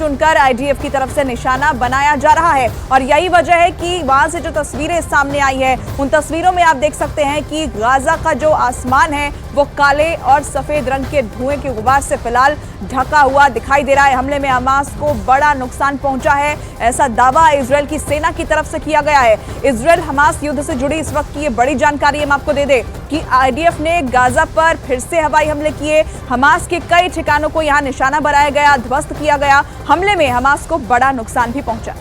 चुनकर आईडीएफ की तरफ से निशाना बनाया जा रहा है और यही वजह है कि वहां से जो तस्वीरें सामने आई है उन तस्वीरों में आप देख सकते हैं कि गाजा का जो आसमान है वो काले और सफेद रंग के धुएं के गुबार से फिलहाल ढका हुआ दिखाई दे रहा है। हमले में हमास को बड़ा नुकसान पहुंचा है, ऐसा दावा इजरायल की सेना की तरफ से किया गया है। इजरायल हमास युद्ध से जुड़ी इस वक्त की ये बड़ी जानकारी हम आपको दे दें कि आईडीएफ ने गाजा पर फिर से हवाई हमले किए। हमास के कई ठिकानों को यहां निशाना बनाया गया, ध्वस्त किया गया। हमले में हमास को बड़ा नुकसान भी पहुंचा।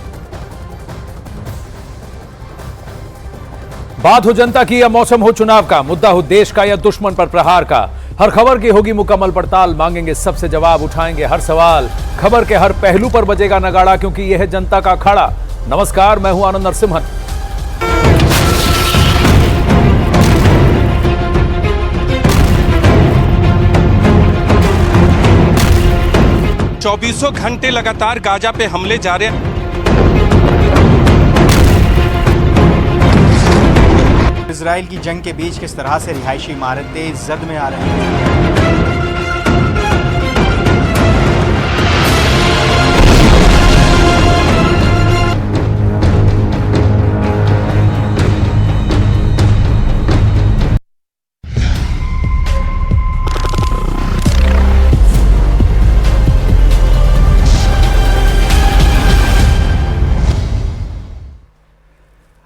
बात हो जनता की या मौसम हो चुनाव का, मुद्दा हो देश का या दुश्मन पर प्रहार का, हर खबर की होगी मुकम्मल पड़ताल, मांगेंगे सबसे जवाब, उठाएंगे हर सवाल, खबर के हर पहलू पर बजेगा नगाड़ा, क्योंकि यह है जनता का अखाड़ा। नमस्कार, मैं हूं आनंद नरसिम्हन। चौबीसों घंटे लगातार गाजा पे हमले जारी हैं। इजराइल की जंग के बीच किस तरह से रिहायशी इमारतें जद में आ रही हैं।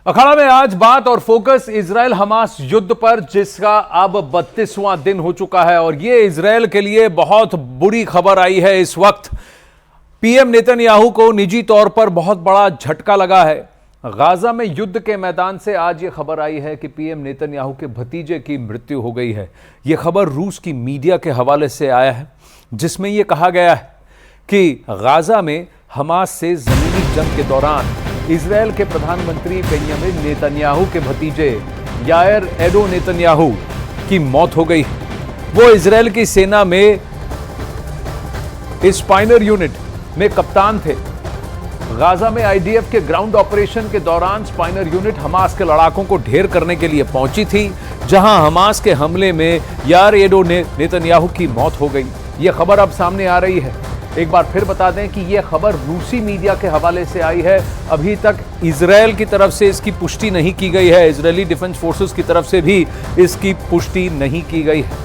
अखाड़ा में आज बात और फोकस इजरायल हमास युद्ध पर, जिसका अब 32वां दिन हो चुका है और यह इजरायल के लिए बहुत बुरी खबर आई है। इस वक्त पीएम नेतन्याहू को निजी तौर पर बहुत बड़ा झटका लगा है। गाजा में युद्ध के मैदान से आज यह खबर आई है कि पीएम नेतन्याहू के भतीजे की मृत्यु हो गई है। यह खबर रूस की मीडिया के हवाले से आया है, जिसमें यह कहा गया है कि गाजा में हमास से जमीनी जंग के दौरान इजरायल के प्रधानमंत्री बेंयामिन नेतन्याहू के भतीजे यायर एडो नेतन्याहू की मौत हो गई। वो इजरायल की सेना में स्पाइनर यूनिट में कप्तान थे। गाजा में आईडीएफ के ग्राउंड ऑपरेशन के दौरान स्पाइनर यूनिट हमास के लड़ाकों को ढेर करने के लिए पहुंची थी, जहां हमास के हमले में यायर एडो नेतन्याहू की मौत हो गई। यह खबर अब सामने आ रही है। एक बार फिर बता दें कि यह खबर रूसी मीडिया के हवाले से आई है। अभी तक इजरायल की तरफ से इसकी पुष्टि नहीं की गई है। इजरायली डिफेंस फोर्सेस की तरफ से भी इसकी पुष्टि नहीं की गई है।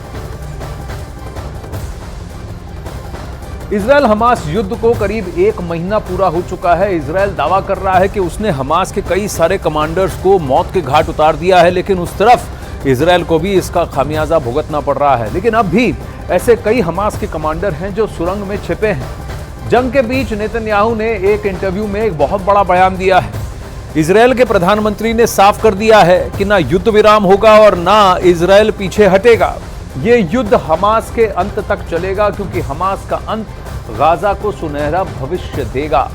इजरायल हमास युद्ध को करीब 1 महीना पूरा हो चुका है। इजरायल दावा कर रहा है कि उसने हमास के कई सारे कमांडर्स को मौत के घाट उतार दिया है, लेकिन उस तरफ इजरायल को भी इसका खामियाजा भुगतना पड़ रहा है। लेकिन अब भी ऐसे कई हमास के कमांडर हैं जो सुरंग में छिपे हैं। जंग के बीच नेतन्याहू ने एक इंटरव्यू में एक बहुत बड़ा बयान दिया है। इजरायल के प्रधानमंत्री ने साफ कर दिया है कि ना युद्ध विराम होगा और ना इजरायल पीछे हटेगा। ये युद्ध हमास के अंत तक चलेगा, क्योंकि हमास का अंत गाजा को सुनहरा भविष्य देगा।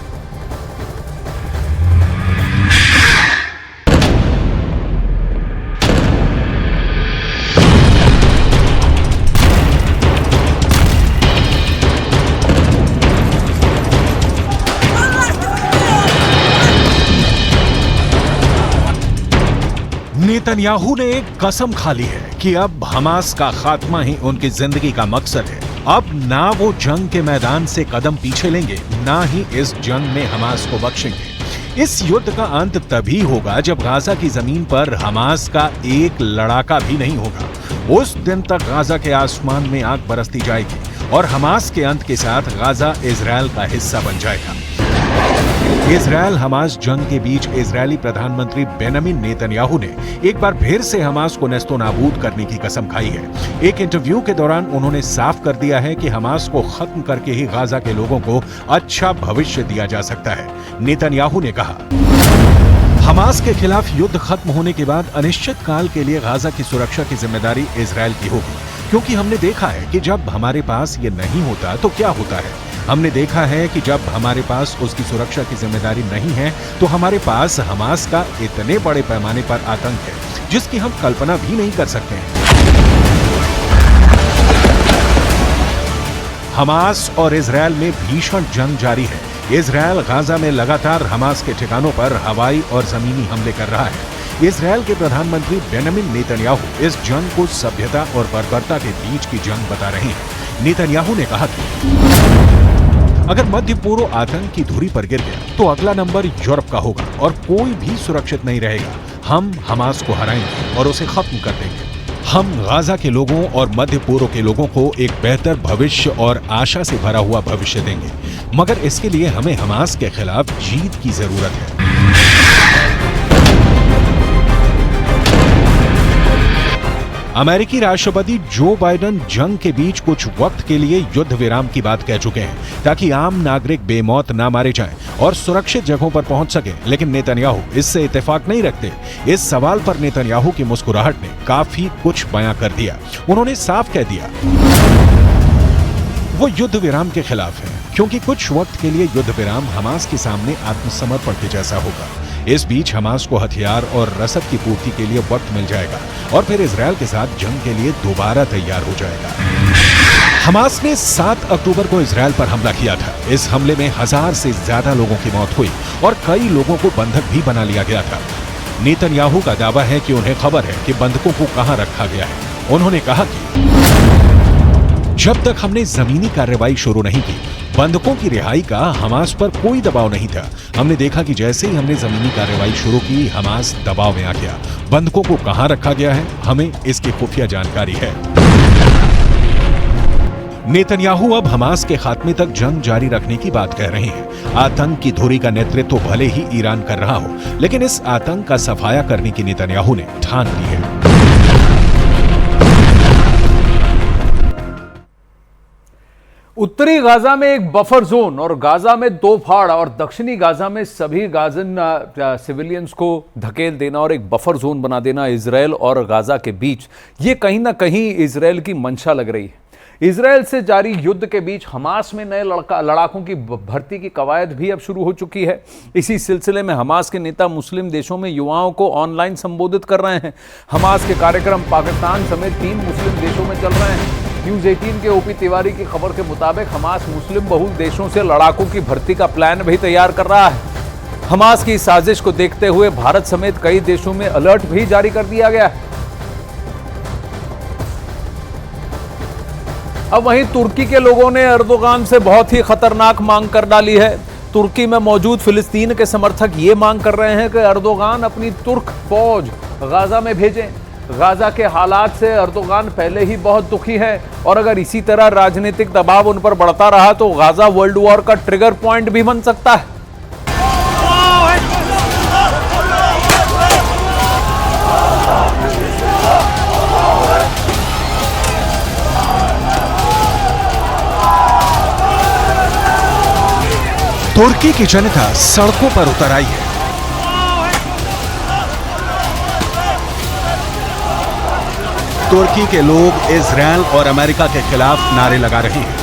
नेतन्याहू ने एक कसम खा ली है कि अब हमास का खात्मा ही उनकी जिंदगी का मकसद है। अब ना वो जंग के मैदान से कदम पीछे लेंगे, ना ही इस जंग में हमास को बख्शेंगे। इस युद्ध का अंत तभी होगा जब गाजा की जमीन पर हमास का एक लड़ाका भी नहीं होगा। उस दिन तक गाजा के आसमान में आग बरसती जाएगी और हमास के अंत के साथ गाजा इजरायल का हिस्सा बन जाएगा। इजरायल हमास जंग के बीच इजरायली प्रधानमंत्री बेंयामिन नेतन्याहू ने एक बार फिर से हमास को नेस्तो नाबूद करने की कसम खाई है। एक इंटरव्यू के दौरान उन्होंने साफ कर दिया है कि हमास को खत्म करके ही गाजा के लोगों को अच्छा भविष्य दिया जा सकता है। नेतन्याहू ने कहा, हमास के खिलाफ युद्ध खत्म होने के बाद अनिश्चित काल के लिए गाजा की सुरक्षा की जिम्मेदारी इजरायल की होगी, क्योंकि हमने देखा है कि जब हमारे पास ये नहीं होता तो क्या होता है। हमने देखा है कि जब हमारे पास उसकी सुरक्षा की जिम्मेदारी नहीं है तो हमारे पास हमास का इतने बड़े पैमाने पर आतंक है जिसकी हम कल्पना भी नहीं कर सकते हैं। हमास और इजरायल में भीषण जंग जारी है। इजरायल गाजा में लगातार हमास के ठिकानों पर हवाई और जमीनी हमले कर रहा है। इजरायल के प्रधानमंत्री बेंयामिन नेतन्याहू इस जंग को सभ्यता और बर्बरता के बीच की जंग बता रहे हैं। नेतन्याहू ने कहा कि अगर मध्य पूर्व आतंक की धुरी पर गिर गया तो अगला नंबर यूरोप का होगा और कोई भी सुरक्षित नहीं रहेगा। हम हमास को हराएंगे और उसे खत्म कर देंगे। हम गाजा के लोगों और मध्य पूर्व के लोगों को एक बेहतर भविष्य और आशा से भरा हुआ भविष्य देंगे, मगर इसके लिए हमें हमास के खिलाफ जीत की जरूरत है। अमेरिकी राष्ट्रपति जो बाइडेन जंग के बीच कुछ वक्त के लिए युद्ध विराम की बात कह चुके हैं ताकि आम नागरिक बेमौत ना मारे जाएं और सुरक्षित जगहों पर पहुंच सकें, लेकिन नेतन्याहू इससे इत्तेफाक नहीं रखते। इस सवाल पर नेतन्याहू की मुस्कुराहट ने काफी कुछ बयां कर दिया। उन्होंने साफ कह दिया वो युद्ध विराम के खिलाफ है, क्योंकि कुछ वक्त के लिए युद्ध विराम हमास के सामने आत्मसमर्पण के जैसा होगा। इस बीच हमास को हथियार और रसद की पूर्ति के लिए वक्त मिल जाएगा और फिर इजरायल के साथ जंग के लिए दोबारा तैयार हो जाएगा। हमास ने 7 अक्टूबर को इजरायल पर हमला किया था। इस हमले में 1000 से ज्यादा लोगों की मौत हुई और कई लोगों को बंधक भी बना लिया गया था। नेतन्याहू का दावा है कि उन्हें खबर है कि बंधकों को कहां रखा गया है। उन्होंने कहा कि जब तक हमने जमीनी कार्रवाई शुरू नहीं की, बंधकों की रिहाई का हमास पर कोई दबाव नहीं था। हमने देखा कि जैसे ही हमने जमीनी कार्रवाई शुरू की, हमास दबाव में आ गया। बंधकों को कहां रखा गया है, हमें इसकी खुफिया जानकारी है। नेतन्याहू अब हमास के खात्मे तक जंग जारी रखने की बात कह रहे हैं। आतंक की धुरी का नेतृत्व भले ही ईरान कर रहा हो, लेकिन इस आतंक का सफाया करने की नेतन्याहू ने ठान ली है। उत्तरी गाजा में एक बफर जोन और गाजा में 2 फाड़ और दक्षिणी गाजा में सभी गाजन सिविलियंस को धकेल देना और एक बफर जोन बना देना इजरायल और गाजा के बीच, ये कहीं ना कहीं इजरायल की मंशा लग रही है। इजरायल से जारी युद्ध के बीच हमास में नए लड़ाकों की भर्ती की कवायद भी अब शुरू हो चुकी है। इसी सिलसिले में हमास के नेता मुस्लिम देशों में युवाओं को ऑनलाइन संबोधित कर रहे हैं। हमास के कार्यक्रम पाकिस्तान समेत 3 मुस्लिम देशों में चल रहे हैं। न्यूज़ 18 के ओपी तिवारी की खबर के मुताबिक हमास मुस्लिम बहुल देशों से लड़ाकों की भर्ती का प्लान भी तैयार कर रहा है। हमास की साजिश को देखते हुए भारत समेत कई देशों में अलर्ट भी जारी कर दिया गया है। अब वहीं तुर्की के लोगों ने एर्दोगान से बहुत ही खतरनाक मांग कर डाली है। तुर्की में मौजूद फिलिस्तीन के समर्थक ये मांग कर रहे हैं कि एर्दोगान अपनी तुर्क फौज गाजा में भेजें। गाजा के हालात से एर्दोगान पहले ही बहुत दुखी है और अगर इसी तरह राजनीतिक दबाव उन पर बढ़ता रहा तो गाजा वर्ल्ड वॉर का ट्रिगर पॉइंट भी बन सकता है। तुर्की की जनता सड़कों पर उतर आई है। तुर्की के लोग इजरायल और अमेरिका के खिलाफ नारे लगा रहे हैं।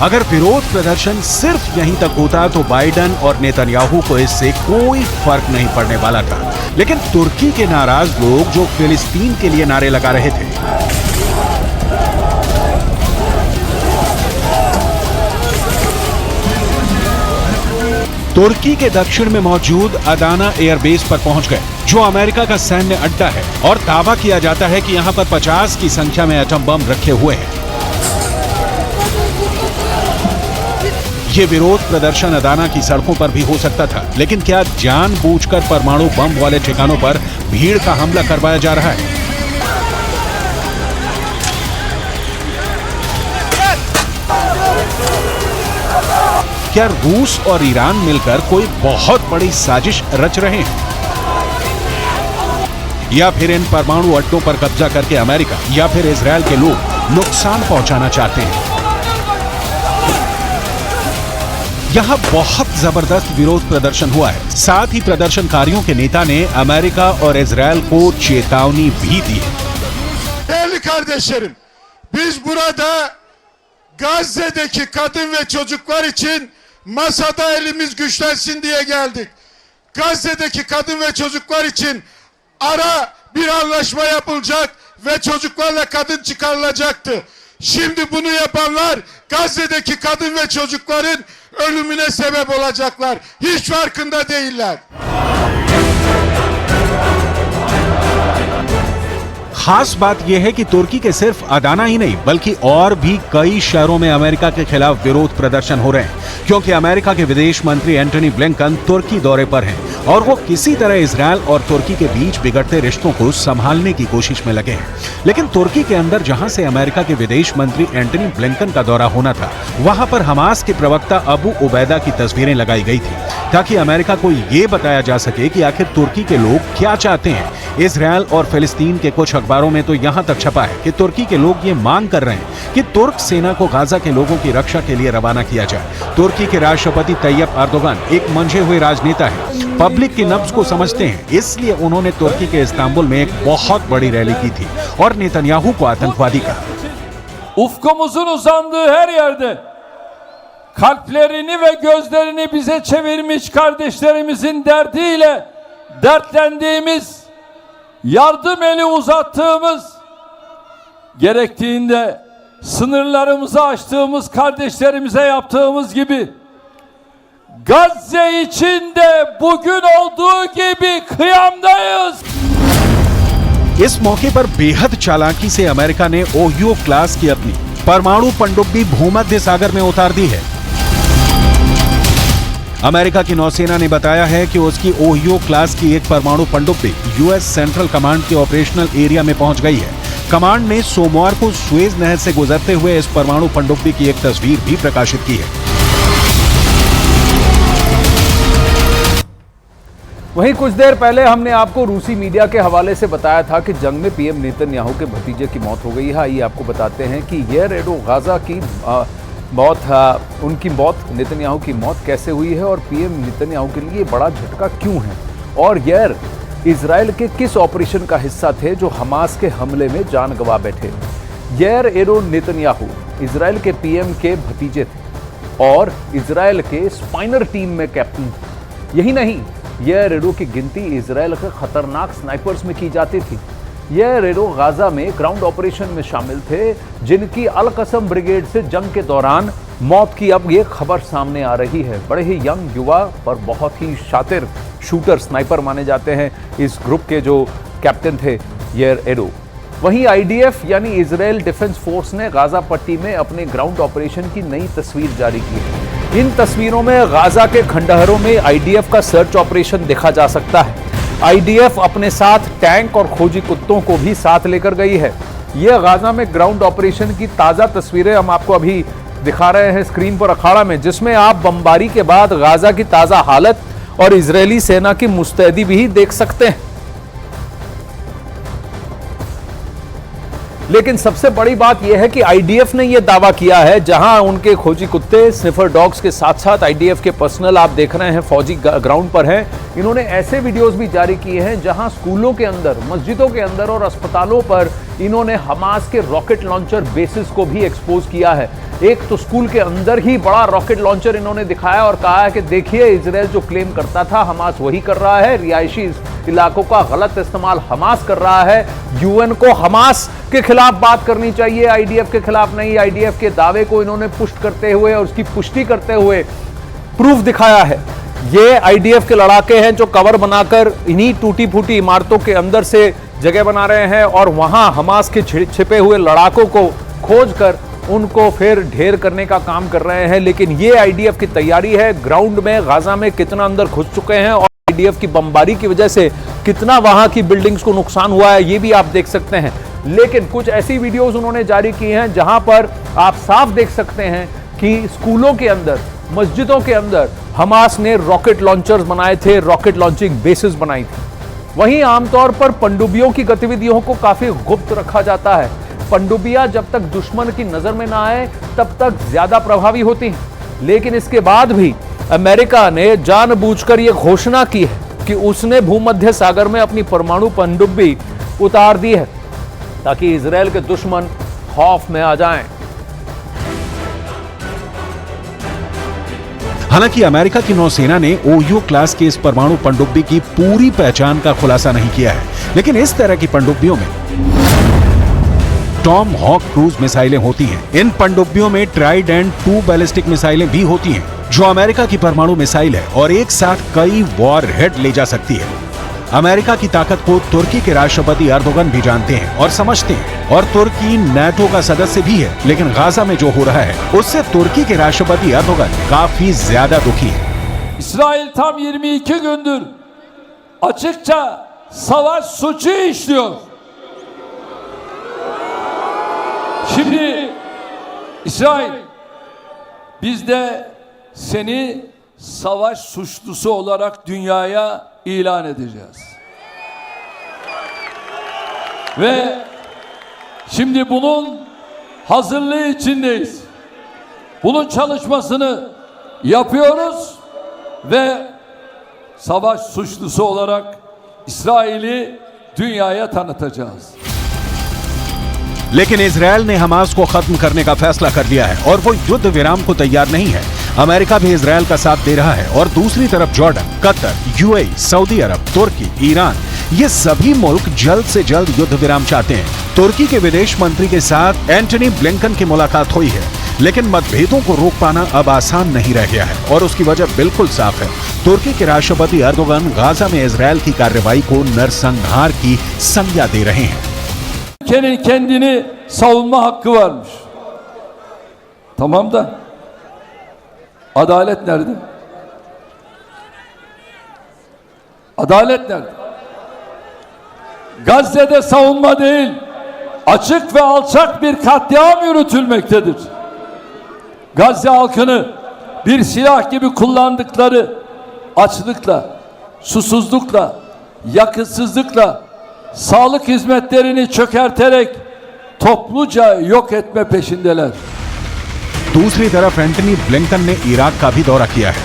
अगर विरोध प्रदर्शन सिर्फ यहीं तक होता तो बाइडेन और नेतन्याहू को इससे कोई फर्क नहीं पड़ने वाला था, लेकिन तुर्की के नाराज लोग जो फिलिस्तीन के लिए नारे लगा रहे थे, तुर्की के दक्षिण में मौजूद अदाना एयरबेस पर पहुंच गए, जो अमेरिका का सैन्य अड्डा है और दावा किया जाता है कि यहां पर 50 की संख्या में एटम बम रखे हुए हैं। ये विरोध प्रदर्शन अदाना की सड़कों पर भी हो सकता था, लेकिन क्या जानबूझकर परमाणु बम वाले ठिकानों पर भीड़ का हमला करवाया जा रहा है? क्या रूस और ईरान मिलकर कोई बहुत बड़ी साजिश रच रहे हैं? या फिर इन परमाणु अड्डों पर कब्जा करके अमेरिका या फिर इजरायल के लोग नुकसान पहुंचाना चाहते हैं? यहां बहुत जबरदस्त विरोध प्रदर्शन हुआ है। साथ ही प्रदर्शनकारियों के नेता ने अमेरिका और इजरायल को चेतावनी भी दी है। Değerli kardeşlerim, biz burada Gazze'deki kadın ve çocuklar için masada elimiz güçlensin diye geldik. Gazze'deki kadın ve çocuklar için ara bir anlaşma yapılacak ve çocuklarla kadın çıkarılacaktı. Şimdi bunu yapanlar Gazze'deki kadın ve çocukların ölümüne sebep olacaklar. Hiç farkında değiller. खास बात यह है कि तुर्की के सिर्फ Adana ही नहीं बल्कि और भी कई शहरों में अमेरिका के खिलाफ विरोध प्रदर्शन हो रहे हैं, क्योंकि अमेरिका के विदेश मंत्री एंटनी ब्लिंकन तुर्की दौरे पर हैं और वो किसी तरह इजरायल और तुर्की के बीच बिगड़ते रिश्तों को संभालने की कोशिश में लगे हैं। लेकिन तुर्की के अंदर जहां से अमेरिका के विदेश मंत्री एंटनी ब्लिंकन का दौरा होना था, वहां पर हमास के प्रवक्ता अबू उबैदा की तस्वीरें लगाई गई थी ताकि अमेरिका को ये बताया जा सके कि आखिर तुर्की के लोग क्या चाहते हैं। इजरायल और फिलिस्तीन के कुछ अखबारों में तो यहां तक छपा है कि तुर्की के लोग ये मांग कर रहे हैं कि तुर्क सेना को गाजा के लोगों की रक्षा के लिए रवाना किया जाए। तुर्की के राष्ट्रपति तैयब एर्दोगान एक मंझे हुए राजनेता है, पब्लिक की नब्ज को समझते हैं, इसलिए उन्होंने तुर्की के इस्तांबुल में एक बहुत बड़ी रैली की थी और नेतन्याहू को आतंकवादी कहा। Ufkumuzun uzandığı her yerde kalplerini ve gözlerini bize çevirmiş kardeşlerimizin derdiyle dertlendiğimiz, yardım eli uzattığımız, gerektiğinde sınırlarımızı açtığımız kardeşlerimize yaptığımız gibi Gazze için de bugün olduğu gibi kıyamdayız. इस मौके पर बेहद चालाकी से अमेरिका ने ओहियो क्लास की अपनी परमाणु पनडुब्बी भूमध्य सागर में उतार दी है। अमेरिका की नौसेना ने बताया है कि उसकी ओहियो क्लास की एक परमाणु पनडुब्बी यूएस सेंट्रल कमांड के ऑपरेशनल एरिया में पहुंच गई है। कमांड ने सोमवार को सुएज नहर से गुजरते हुए इस परमाणु पनडुब्बी की एक तस्वीर भी प्रकाशित की है। वहीं कुछ देर पहले हमने आपको रूसी मीडिया के हवाले से बताया था कि जंग में पीएम नेतन्याहू के भतीजे की मौत हो गई है। आइए आपको बताते हैं कि यार एडो गाजा की उनकी मौत, नेतन्याहू की मौत कैसे हुई है और पीएम नेतन्याहू के लिए बड़ा झटका क्यों है, और यार इजराइल के किस ऑपरेशन का हिस्सा थे जो हमास के हमले में जान गंवा बैठे। यार एडो नेतन्याहू इजराइल के पीएम के भतीजे थे और इजराइल के स्पाइनर टीम में कैप्टन थे। यही नहीं, यह रेडो की गिनती इजराइल के खतरनाक स्नाइपर्स में की जाती थी। यह रेडो गाजा में ग्राउंड ऑपरेशन में शामिल थे, जिनकी अल कसम ब्रिगेड से जंग के दौरान मौत की अब ये खबर सामने आ रही है। बड़े ही यंग युवा पर बहुत ही शातिर शूटर स्नाइपर माने जाते हैं इस ग्रुप के जो कैप्टन थे यार एडो। वहीं आईडीएफ यानी इजराइल डिफेंस फोर्स ने गाजा पट्टी में अपने ग्राउंड ऑपरेशन की नई तस्वीर जारी की है। इन तस्वीरों में गाजा के खंडहरों में आईडीएफ का सर्च ऑपरेशन देखा जा सकता है। आईडीएफ अपने साथ टैंक और खोजी कुत्तों को भी साथ लेकर गई है। यह गाजा में ग्राउंड ऑपरेशन की ताजा तस्वीरें हम आपको अभी दिखा रहे हैं स्क्रीन पर अखाड़ा में, जिसमें आप बमबारी के बाद गाजा की ताजा हालत और इजरायली सेना की मुस्तैदी भी देख सकते हैं। लेकिन सबसे बड़ी बात यह है कि आईडीएफ ने यह दावा किया है, जहां उनके खोजी कुत्ते स्निफर डॉग्स के साथ साथ आईडीएफ के पर्सनल आप देख रहे हैं फौजी ग्राउंड पर हैं, इन्होंने ऐसे वीडियोस भी जारी किए हैं जहां स्कूलों के अंदर, मस्जिदों के अंदर और अस्पतालों पर इन्होंने हमास के रॉकेट लॉन्चर बेसिस को भी एक्सपोज किया है। एक तो स्कूल के अंदर ही बड़ा रॉकेट लॉन्चर इन्होंने दिखाया और कहा है कि देखिए इजराइल जो क्लेम करता था हमास वही कर रहा है, रिहायशी इलाकों का गलत इस्तेमाल हमास कर रहा है। यूएन को हमास के खिलाफ बात करनी चाहिए, आईडीएफ के खिलाफ नहीं। आईडीएफ के दावे को इन्होंने पुष्ट करते हुए और उसकी पुष्टि करते हुए प्रूफ दिखाया है। ये आईडीएफ के लड़ाके हैं जो कवर बनाकर इन्हीं टूटी फूटी इमारतों के अंदर से जगह बना रहे हैं और वहां हमास के छिपे हुए लड़ाकों को खोजकर उनको फिर ढेर करने का काम कर रहे हैं। लेकिन ये आईडीएफ की तैयारी है। ग्राउंड में गाजा में कितना अंदर घुस चुके हैं और आईडीएफ की बमबारी की वजह से कितना वहां की बिल्डिंग्स को नुकसान हुआ है ये भी आप देख सकते हैं। लेकिन कुछ ऐसी वीडियोस उन्होंने जारी की हैं जहां पर आप साफ देख सकते हैं कि स्कूलों के अंदर, मस्जिदों के अंदर हमास ने रॉकेट लॉन्चर्स बनाए थे, रॉकेट लॉन्चिंग बेसिस बनाई थी। वहीं आमतौर पर पनडुब्बियों की गतिविधियों को काफी गुप्त रखा जाता है। पनडुब्बियां जब तक दुश्मन की नजर में ना आए तब तक ज्यादा प्रभावी होती हैं। लेकिन इसके बाद भी अमेरिका ने जानबूझकर यह घोषणा की है कि उसने भूमध्य सागर में अपनी परमाणु पनडुब्बी उतार दी है ताकि इजराइल के दुश्मन खौफ में आ जाएं। हालांकि अमेरिका की नौसेना ने ओहियो क्लास की इस परमाणु पनडुब्बी की पूरी पहचान का खुलासा नहीं किया है, लेकिन इस तरह की पनडुब्बियों में टॉम हॉक क्रूज मिसाइलें होती हैं। इन पनडुब्बियों में ट्राइडेंट 2 बैलिस्टिक मिसाइलें भी होती हैं, जो अमेरिका की परमाणु मिसाइल है और एक साथ कई वॉर हेड ले जा सकती है। अमेरिका की ताकत को तुर्की के राष्ट्रपति एर्दोगन भी जानते हैं और समझते हैं, और तुर्की नाटो का सदस्य भी है। लेकिन गाजा में जो हो रहा है उससे तुर्की के राष्ट्रपति एर्दोगन काफी ज्यादा दुखी है। İsrail tam 22 gündür açıkça savaş suçu işliyor. Şimdi İsrail, biz de seni savaş suçlusu olarak dünyaya ilan edeceğiz. Ve şimdi bunun hazırlığı içindeyiz. Bunun çalışmasını yapıyoruz ve savaş suçlusu olarak İsrail'i dünyaya tanıtacağız. लेकिन Israel ने Hamas को खत्म करने का फैसला कर लिया है और वो युद्ध विराम को तैयार नहीं है। अमेरिका भी इजरायल का साथ दे रहा है और दूसरी तरफ जॉर्डन, कतर, यूएई, सऊदी अरब, तुर्की, ईरान, ये सभी मुल्क जल्द से जल्द युद्ध विराम चाहते हैं। तुर्की के विदेश मंत्री के साथ एंटनी ब्लिंकन की मुलाकात हुई है, लेकिन मतभेदों को रोक पाना अब आसान नहीं रह गया है और उसकी वजह बिल्कुल साफ है। तुर्की के राष्ट्रपति एर्दोगन गाजा में इजरायल की कार्रवाई को नरसंहार की संज्ञा दे रहे हैं। Ülkenin kendini savunma hakkı varmış. Tamam da adalet nerede? Adalet nerede? Gazze'de savunma değil, açık ve alçak bir katliam yürütülmektedir. Gazze halkını bir silah gibi kullandıkları açlıkla, susuzlukla, yakıtsızlıkla, sağlık hizmetlerini çökerterek topluca yok etme peşindeler. दूसरी तरफ Antony Blinken ने Iraq का भी दौरा किया है।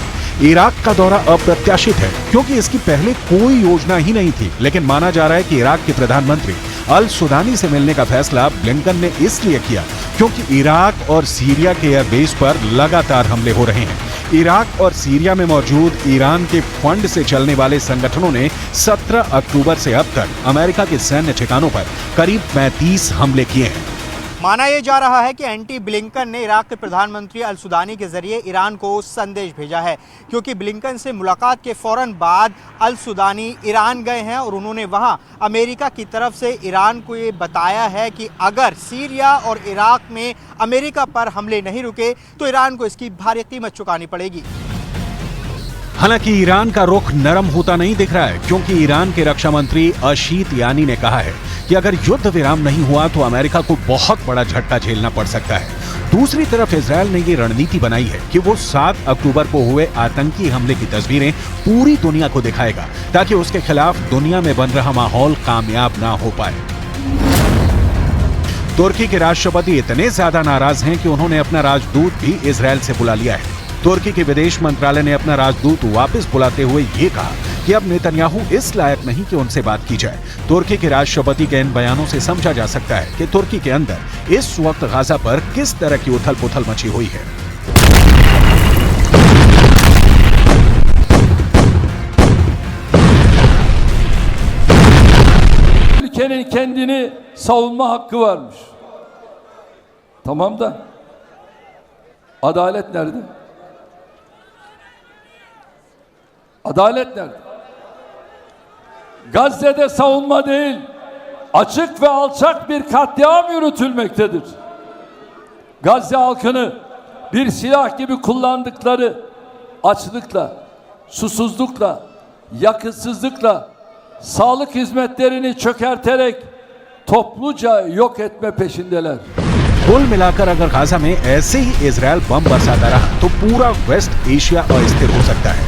Iraq का दौरा अप्रत्याशित है क्योंकि इसकी पहले कोई योजना ही नहीं थी, लेकिन माना जा रहा है कि इराक के प्रधानमंत्री अल सुदानी से मिलने का फैसला ब्लिंकन ने इसलिए किया क्योंकि इराक और सीरिया के एयरबेस पर लगातार हमले हो रहे हैं। इराक और सीरिया में मौजूद ईरान के फंड से चलने वाले संगठनों ने 17 अक्टूबर से अब तक अमेरिका के सैन्य ठिकानों पर करीब 35 हमले किए हैं। माना यह जा रहा है कि एंटी ब्लिंकन ने इराक के प्रधानमंत्री अल सुदानी के जरिए ईरान को संदेश भेजा है, क्योंकि ब्लिंकन से मुलाकात के फौरन बाद अल सुदानी ईरान गए हैं और उन्होंने वहां अमेरिका की तरफ से ईरान को ये बताया है कि अगर सीरिया और इराक में अमेरिका पर हमले नहीं रुके तो ईरान को इसकी भारी कीमत चुकानी पड़ेगी। हालांकि ईरान का रुख नरम होता नहीं दिख रहा है, क्योंकि ईरान के रक्षा मंत्री अशीत यानी ने कहा है कि अगर युद्ध विराम नहीं हुआ तो अमेरिका को बहुत बड़ा झटका झेलना पड़ सकता है। दूसरी तरफ इजरायल ने ये रणनीति बनाई है कि वो 7 अक्टूबर को हुए आतंकी हमले की तस्वीरें पूरी दुनिया को दिखाएगा ताकि उसके खिलाफ दुनिया में बन रहा माहौल कामयाब ना हो पाए। तुर्की के राष्ट्रपति इतने ज्यादा नाराज हैं कि उन्होंने अपना राजदूत भी इजरायल से बुला लिया है। तुर्की के विदेश मंत्रालय ने अपना राजदूत वापस बुलाते हुए ये कहा कि अब नेतन्याहू इस लायक नहीं कि उनसे बात की जाए। तुर्की के राष्ट्रपति के इन बयानों से समझा जा सकता है कि तुर्की के अंदर इस वक्त गाजा पर किस तरह की उथल पुथल मची हुई है। Ülkenin kendini savunma hakkı varmış. Tamam da adalet nerede? Adalet nerede? Gazze'de savunma değil, açık ve alçak bir katliam yürütülmektedir. Gazze halkını bir silah gibi kullandıkları açlıkla, susuzlukla, yakıtsızlıkla, sağlık hizmetlerini çökerterek topluca yok etme peşindeler. कुल मिलाकर अगर Gaza में ऐसे ही Israel बम बरसाता रहा तो पूरा waste Asia अस्थिर हो सकता है।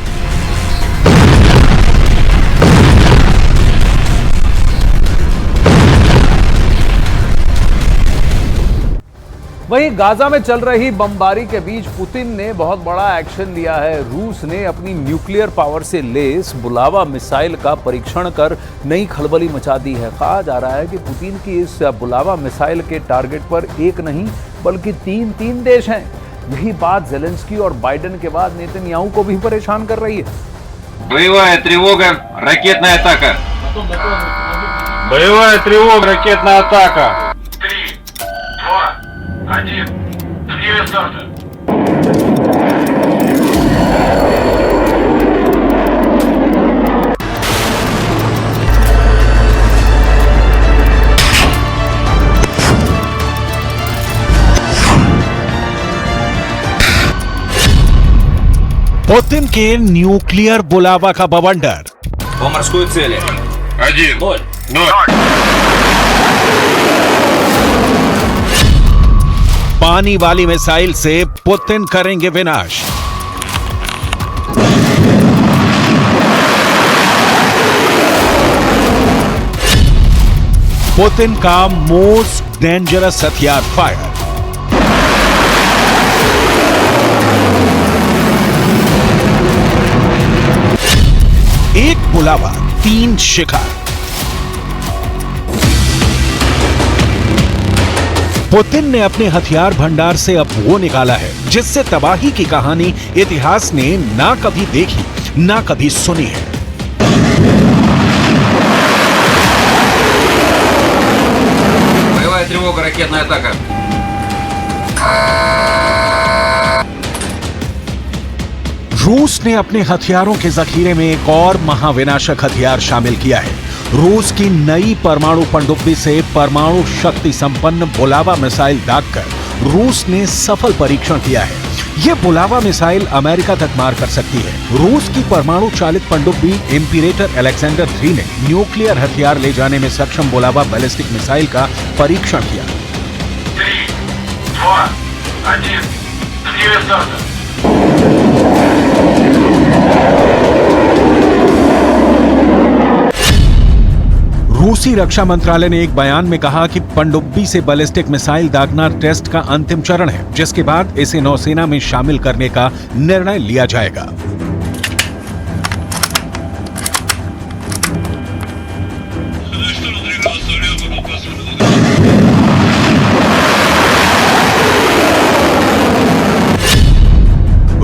वहीं गाजा में चल रही बमबारी के बीच पुतिन ने बहुत बड़ा एक्शन लिया है। रूस ने अपनी न्यूक्लियर पावर से लैस बुलावा मिसाइल का परीक्षण कर नई खलबली मचा दी है। कहा जा रहा है कि पुतिन की इस बुलावा मिसाइल के टारगेट पर एक नहीं बल्कि तीन देश हैं। यही बात ज़ेलेंस्की और बाइडेन के बाद नेतन्याहू को भी परेशान कर रही है। Боевая тревога, ракетная атака. Боевая тревога, ракетная атака. 3, 2, 1. Время старта. पुतिन के न्यूक्लियर बुलावा का बवंडर। По морской цели. 1, 0. 0. पानी वाली मिसाइल से पुतिन करेंगे विनाश। पुतिन का मोस्ट डेंजरस हथियार फायर। एक बुलावा, 3 शिकार। पुतिन ने अपने हथियार भंडार से अब वो निकाला है जिससे तबाही की कहानी इतिहास ने ना कभी देखी, ना कभी सुनी है। Боевая тревога, ракетная атака. रूस ने अपने हथियारों के जखीरे में एक और महाविनाशक हथियार शामिल किया है। रूस की नई परमाणु पनडुब्बी से परमाणु शक्ति संपन्न बुलावा मिसाइल दागकर रूस ने सफल परीक्षण किया है। यह बुलावा मिसाइल अमेरिका तक मार कर सकती है। रूस की परमाणु चालित पनडुब्बी इंपीरेटर अलेक्जेंडर 3 ने न्यूक्लियर हथियार ले जाने में सक्षम बुलावा बैलिस्टिक मिसाइल का परीक्षण किया। 3, 2, 1. Время старта. रूसी रक्षा मंत्रालय ने एक बयान में कहा कि पनडुब्बी से बैलिस्टिक मिसाइल दागना टेस्ट का अंतिम चरण है, जिसके बाद इसे नौसेना में शामिल करने का निर्णय लिया जाएगा।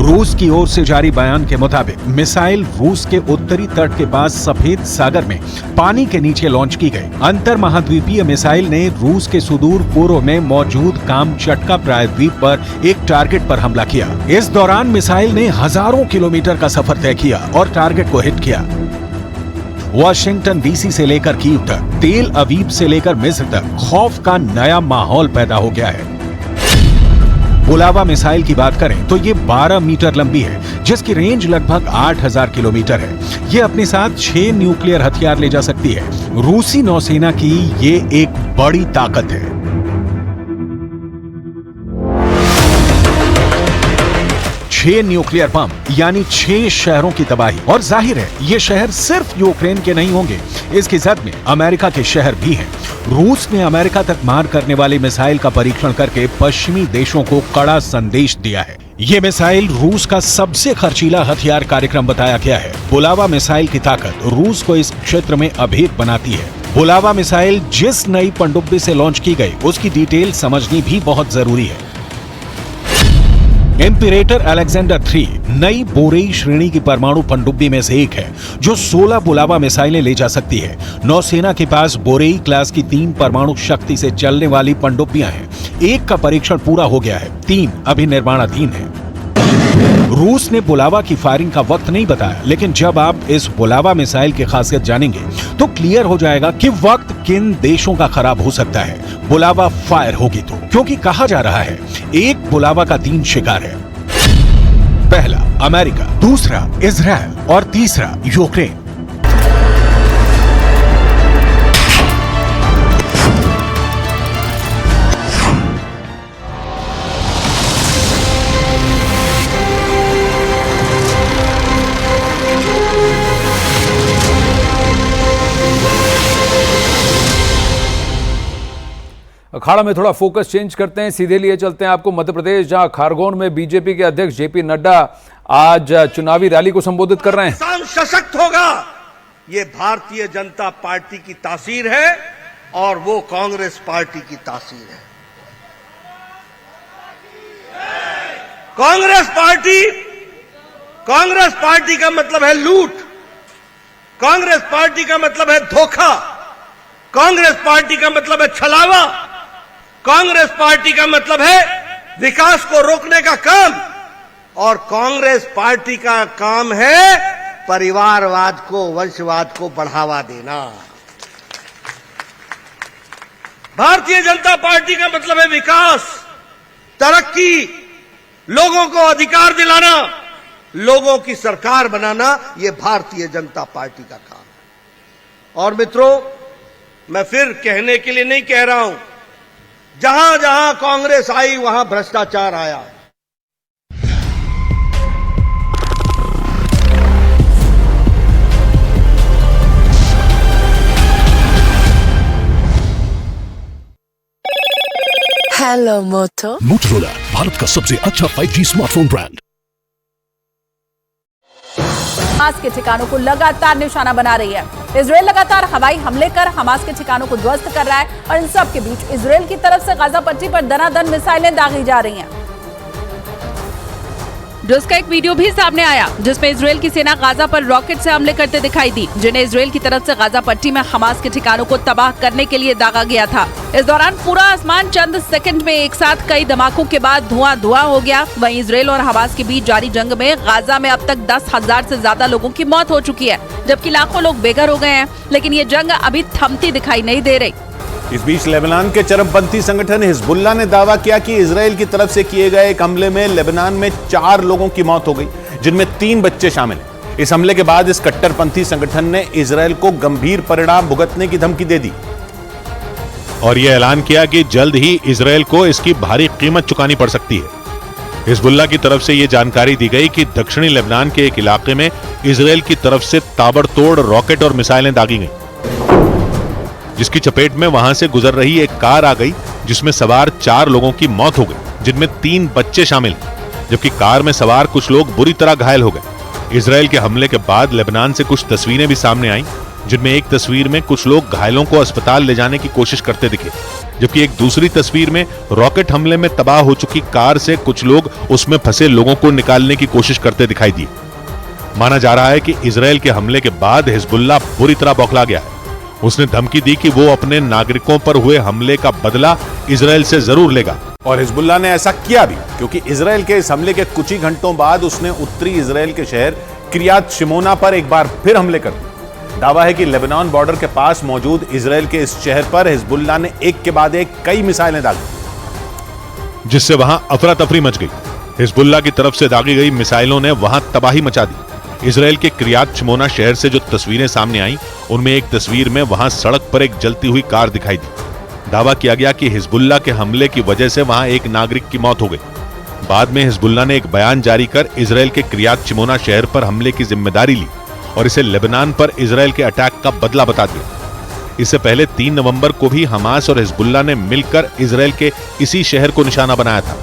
रूस की ओर से जारी बयान के मुताबिक मिसाइल रूस के उत्तरी तट के पास सफेद सागर में पानी के नीचे लॉन्च की गई। अंतर महाद्वीपीय मिसाइल ने रूस के सुदूर पूर्व में मौजूद कामचटका प्रायद्वीप पर एक टारगेट पर हमला किया। इस दौरान मिसाइल ने हजारों किलोमीटर का सफर तय किया और टारगेट को हिट किया। वाशिंगटन डीसी से लेकर कीव तक, तेल अवीव से लेकर मिस्र तक खौफ का नया माहौल पैदा हो गया है। बुलावा मिसाइल की बात करें तो ये 12 मीटर लंबी है, जिसकी रेंज लगभग 8000 किलोमीटर है। ये अपने साथ 6 न्यूक्लियर हथियार ले जा सकती है। रूसी नौसेना की ये एक बड़ी ताकत है। छह न्यूक्लियर बम यानी 6 शहरों की तबाही। और जाहिर है ये शहर सिर्फ यूक्रेन के नहीं होंगे, इसकी जद में अमेरिका के शहर भी हैं। रूस ने अमेरिका तक मार करने वाली मिसाइल का परीक्षण करके पश्चिमी देशों को कड़ा संदेश दिया है। ये मिसाइल रूस का सबसे खर्चीला हथियार कार्यक्रम बताया गया है। बुलावा मिसाइल की ताकत रूस को इस क्षेत्र में अभेद बनाती है। बुलावा मिसाइल जिस नई पनडुब्बी से लॉन्च की गई उसकी डिटेल समझनी भी बहुत जरूरी है। इंपीरेटर अलेक्जेंडर 3 नई बोरेई श्रेणी की परमाणु पनडुब्बी में से एक है, जो 16 बुलावा मिसाइलें ले जा सकती है। नौसेना के पास बोरेई क्लास की 3 परमाणु शक्ति से चलने वाली पनडुब्बियां हैं। एक का परीक्षण पूरा हो गया है, 3 अभी निर्माणाधीन है। रूस ने बुलावा की फायरिंग का वक्त नहीं बताया, लेकिन जब आप इस बुलावा मिसाइल की खासियत जानेंगे तो क्लियर हो जाएगा कि वक्त किन देशों का खराब हो सकता है बुलावा फायर होगी तो। क्योंकि कहा जा रहा है एक बुलावा का 3 शिकार है। पहला अमेरिका, दूसरा इजराइल और तीसरा यूक्रेन। अखाड़ा में थोड़ा फोकस चेंज करते हैं, सीधे लिए चलते हैं आपको मध्य प्रदेश, जहां खारगोन में बीजेपी के अध्यक्ष जेपी नड्डा आज चुनावी रैली को संबोधित कर रहे हैं। किसान सशक्त होगा, ये भारतीय जनता पार्टी की तासीर है और वो कांग्रेस पार्टी की तासीर है। कांग्रेस पार्टी का मतलब है लूट, कांग्रेस पार्टी का मतलब है धोखा, कांग्रेस पार्टी का मतलब है छलावा, कांग्रेस पार्टी का मतलब है विकास को रोकने का काम, और कांग्रेस पार्टी का काम है परिवारवाद को, वंशवाद को बढ़ावा देना। भारतीय जनता पार्टी का मतलब है विकास, तरक्की, लोगों को अधिकार दिलाना, लोगों की सरकार बनाना यह भारतीय जनता पार्टी का काम है। और मित्रों, मैं फिर कहने के लिए नहीं कह रहा हूं, जहां जहां कांग्रेस आई वहां भ्रष्टाचार आया। हेलो मोटो। मोटोरोला, भारत का सबसे अच्छा 5G स्मार्टफोन ब्रांड। हमास के ठिकानों को लगातार निशाना बना रही है। इजरायल लगातार हवाई हमले कर हमास के ठिकानों को ध्वस्त कर रहा है और इन सब के बीच इजरायल की तरफ से गाजा पट्टी पर दनादन मिसाइलें दागी जा रही हैं, जिसका एक वीडियो भी सामने आया जिसमें इजरायल की सेना गाजा पर रॉकेट से हमले करते दिखाई दी, जिन्हें इजरायल की तरफ से गाजा पट्टी में हमास के ठिकानों को तबाह करने के लिए दागा गया था। इस दौरान पूरा आसमान चंद सेकंड में एक साथ कई धमाकों के बाद धुआं हो गया। वहीं इजरायल और हमास के बीच जारी जंग में गाजा में अब तक 10,000 से ज्यादा लोगों की मौत हो चुकी है, जबकि लाखों लोग बेघर हो गए हैं। लेकिन ये जंग अभी थमती दिखाई नहीं दे रही। इस बीच लेबनान के चरमपंथी संगठन हिजबुल्लाह ने दावा किया कि इजरायल की तरफ से किए गए एक हमले में लेबनान में 4 लोगों की मौत हो गई, जिनमें 3 बच्चे शामिल हैं। इस हमले के बाद इस कट्टरपंथी संगठन ने इजरायल को गंभीर परिणाम भुगतने की धमकी दे दी और यह ऐलान किया कि जल्द ही इजरायल को इसकी भारी कीमत चुकानी पड़ सकती है। हिजबुल्लाह की तरफ से यह जानकारी दी गई कि दक्षिणी लेबनान के एक इलाके में इजरायल की तरफ से ताबड़तोड़ रॉकेट और मिसाइलें दागी गई, जिसकी चपेट में वहां से गुजर रही एक कार आ गई, जिसमें सवार 4 लोगों की मौत हो गई, जिनमें 3 बच्चे शामिल हैं, जबकि कार में सवार कुछ लोग बुरी तरह घायल हो गए। इजरायल के हमले के बाद लेबनान से कुछ तस्वीरें भी सामने आईं, जिनमें एक तस्वीर में कुछ लोग घायलों को अस्पताल ले जाने की कोशिश करते दिखे, जबकि एक दूसरी तस्वीर में रॉकेट हमले में तबाह हो चुकी कार से कुछ लोग उसमें फंसे लोगों को निकालने की कोशिश करते दिखाई दिए। माना जा रहा है कि इजरायल के हमले के बाद हिजबुल्लाह बुरी तरह बौखला गया है। उसने धमकी दी कि वो अपने नागरिकों पर हुए हमले का बदला इजरायल से जरूर लेगा और हिजबुल्लाह ने ऐसा किया भी, क्योंकि इजरायल के इस हमले के कुछ ही घंटों बाद उसने उत्तरी इजरायल के शहर किरियात शिमोना पर एक बार फिर हमले कर दिए। दावा है कि लेबनान बॉर्डर के पास मौजूद इजरायल के इस शहर पर हिजबुल्लाह ने एक के बाद एक कई मिसाइलें दागी, जिससे वहां अफरा तफरी मच गई। हिजबुल्लाह की तरफ से दागी गई मिसाइलों ने वहां तबाही मचा दी। इजरायल के किरियात शिमोना शहर से जो तस्वीरें सामने आई, उनमें एक तस्वीर में वहां सड़क पर एक जलती हुई कार दिखाई दी। दावा किया गया कि हिजबुल्लाह के हमले की वजह से वहां एक नागरिक की मौत हो गई। बाद में हिजबुल्लाह ने एक बयान जारी कर इजरायल के किरियात शिमोना शहर पर हमले की जिम्मेदारी ली और इसे लेबनान पर इजरायल के अटैक का बदला बता दिया। इससे पहले 3 नवंबर को भी हमास और हिजबुल्लाह ने मिलकर इजरायल के इसी शहर को निशाना बनाया था।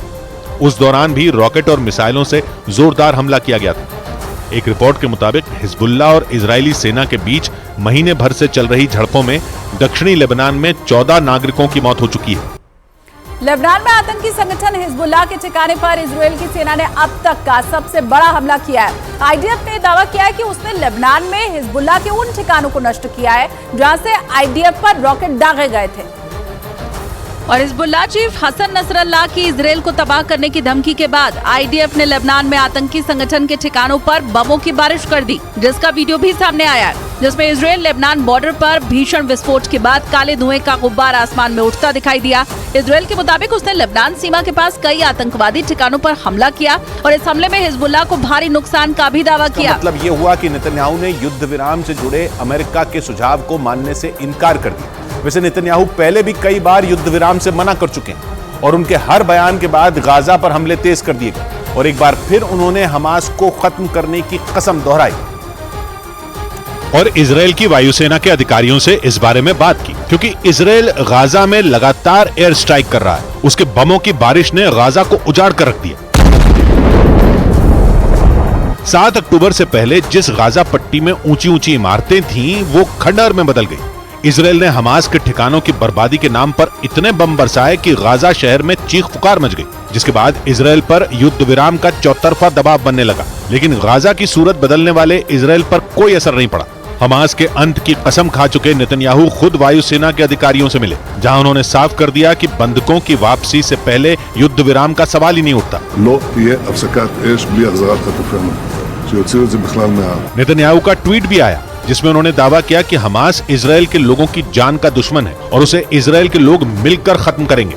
उस दौरान भी रॉकेट और मिसाइलों से जोरदार हमला किया गया था। एक रिपोर्ट के मुताबिक हिजबुल्लाह और इजरायली सेना के बीच महीने भर से चल रही झड़पों में दक्षिणी लेबनान में 14 नागरिकों की मौत हो चुकी है। लेबनान में आतंकी संगठन हिजबुल्लाह के ठिकाने पर इजरायल की सेना ने अब तक का सबसे बड़ा हमला किया है। आईडीएफ ने दावा किया है कि उसने लेबनान में हिजबुल्लाह के उन ठिकानों को नष्ट किया है जहां से आईडीएफ पर रॉकेट दागे गए थे। और हिजबुल्लाह चीफ हसन नसरल्लाह की इजरायल को तबाह करने की धमकी के बाद आईडीएफ ने लेबनान में आतंकी संगठन के ठिकानों पर बमों की बारिश कर दी, जिसका वीडियो भी सामने आया है, जिसमें इजरायल लेबनान बॉर्डर पर भीषण विस्फोट के बाद काले धुएं का गुब्बार आसमान में उठता दिखाई दिया। इजरायल के मुताबिक उसने लेबनान सीमा के पास कई आतंकवादी ठिकानों पर हमला किया और इस हमले में हिजबुल्लाह को भारी नुकसान का भी दावा किया। मतलब ये हुआ कि नेतन्याहू ने युद्ध विराम से जुड़े अमेरिका के सुझाव को मानने से इनकार कर दिया। वैसे नेतन्याहू पहले भी कई बार युद्ध विराम से मना कर चुके हैं और उनके हर बयान के बाद गाजा पर हमले तेज कर दिए गए और एक बार फिर उन्होंने हमास को खत्म करने की कसम दोहराई और इजरायल की वायुसेना के अधिकारियों से इस बारे में बात की, क्योंकि इजरायल गाजा में लगातार एयर स्ट्राइक कर रहा है। उसके बमों की बारिश ने गाजा को उजाड़ कर रख दिया। 7 अक्टूबर से पहले जिस गाजा पट्टी में ऊंची ऊंची इमारतें थीं, वो खंडहर में बदल गई। इजरायल ने हमास के ठिकानों की बर्बादी के नाम पर इतने बम बरसाए कि गाजा शहर में चीख पुकार मच गई, जिसके बाद इजरायल पर युद्ध विराम का चौतरफा दबाव बनने लगा। लेकिन गाजा की सूरत बदलने वाले इजरायल पर कोई असर नहीं पड़ा। हमास के अंत की कसम खा चुके नेतन्याहू खुद वायुसेना के अधिकारियों से मिले, जहां उन्होंने साफ कर दिया कि बंधकों की वापसी से पहले युद्ध विराम का सवाल ही नहीं उठता। नेतन्याहू का ट्वीट भी आया, जिसमें उन्होंने दावा किया कि हमास इजरायल के लोगों की जान का दुश्मन है और उसे इजरायल के लोग मिलकर खत्म करेंगे।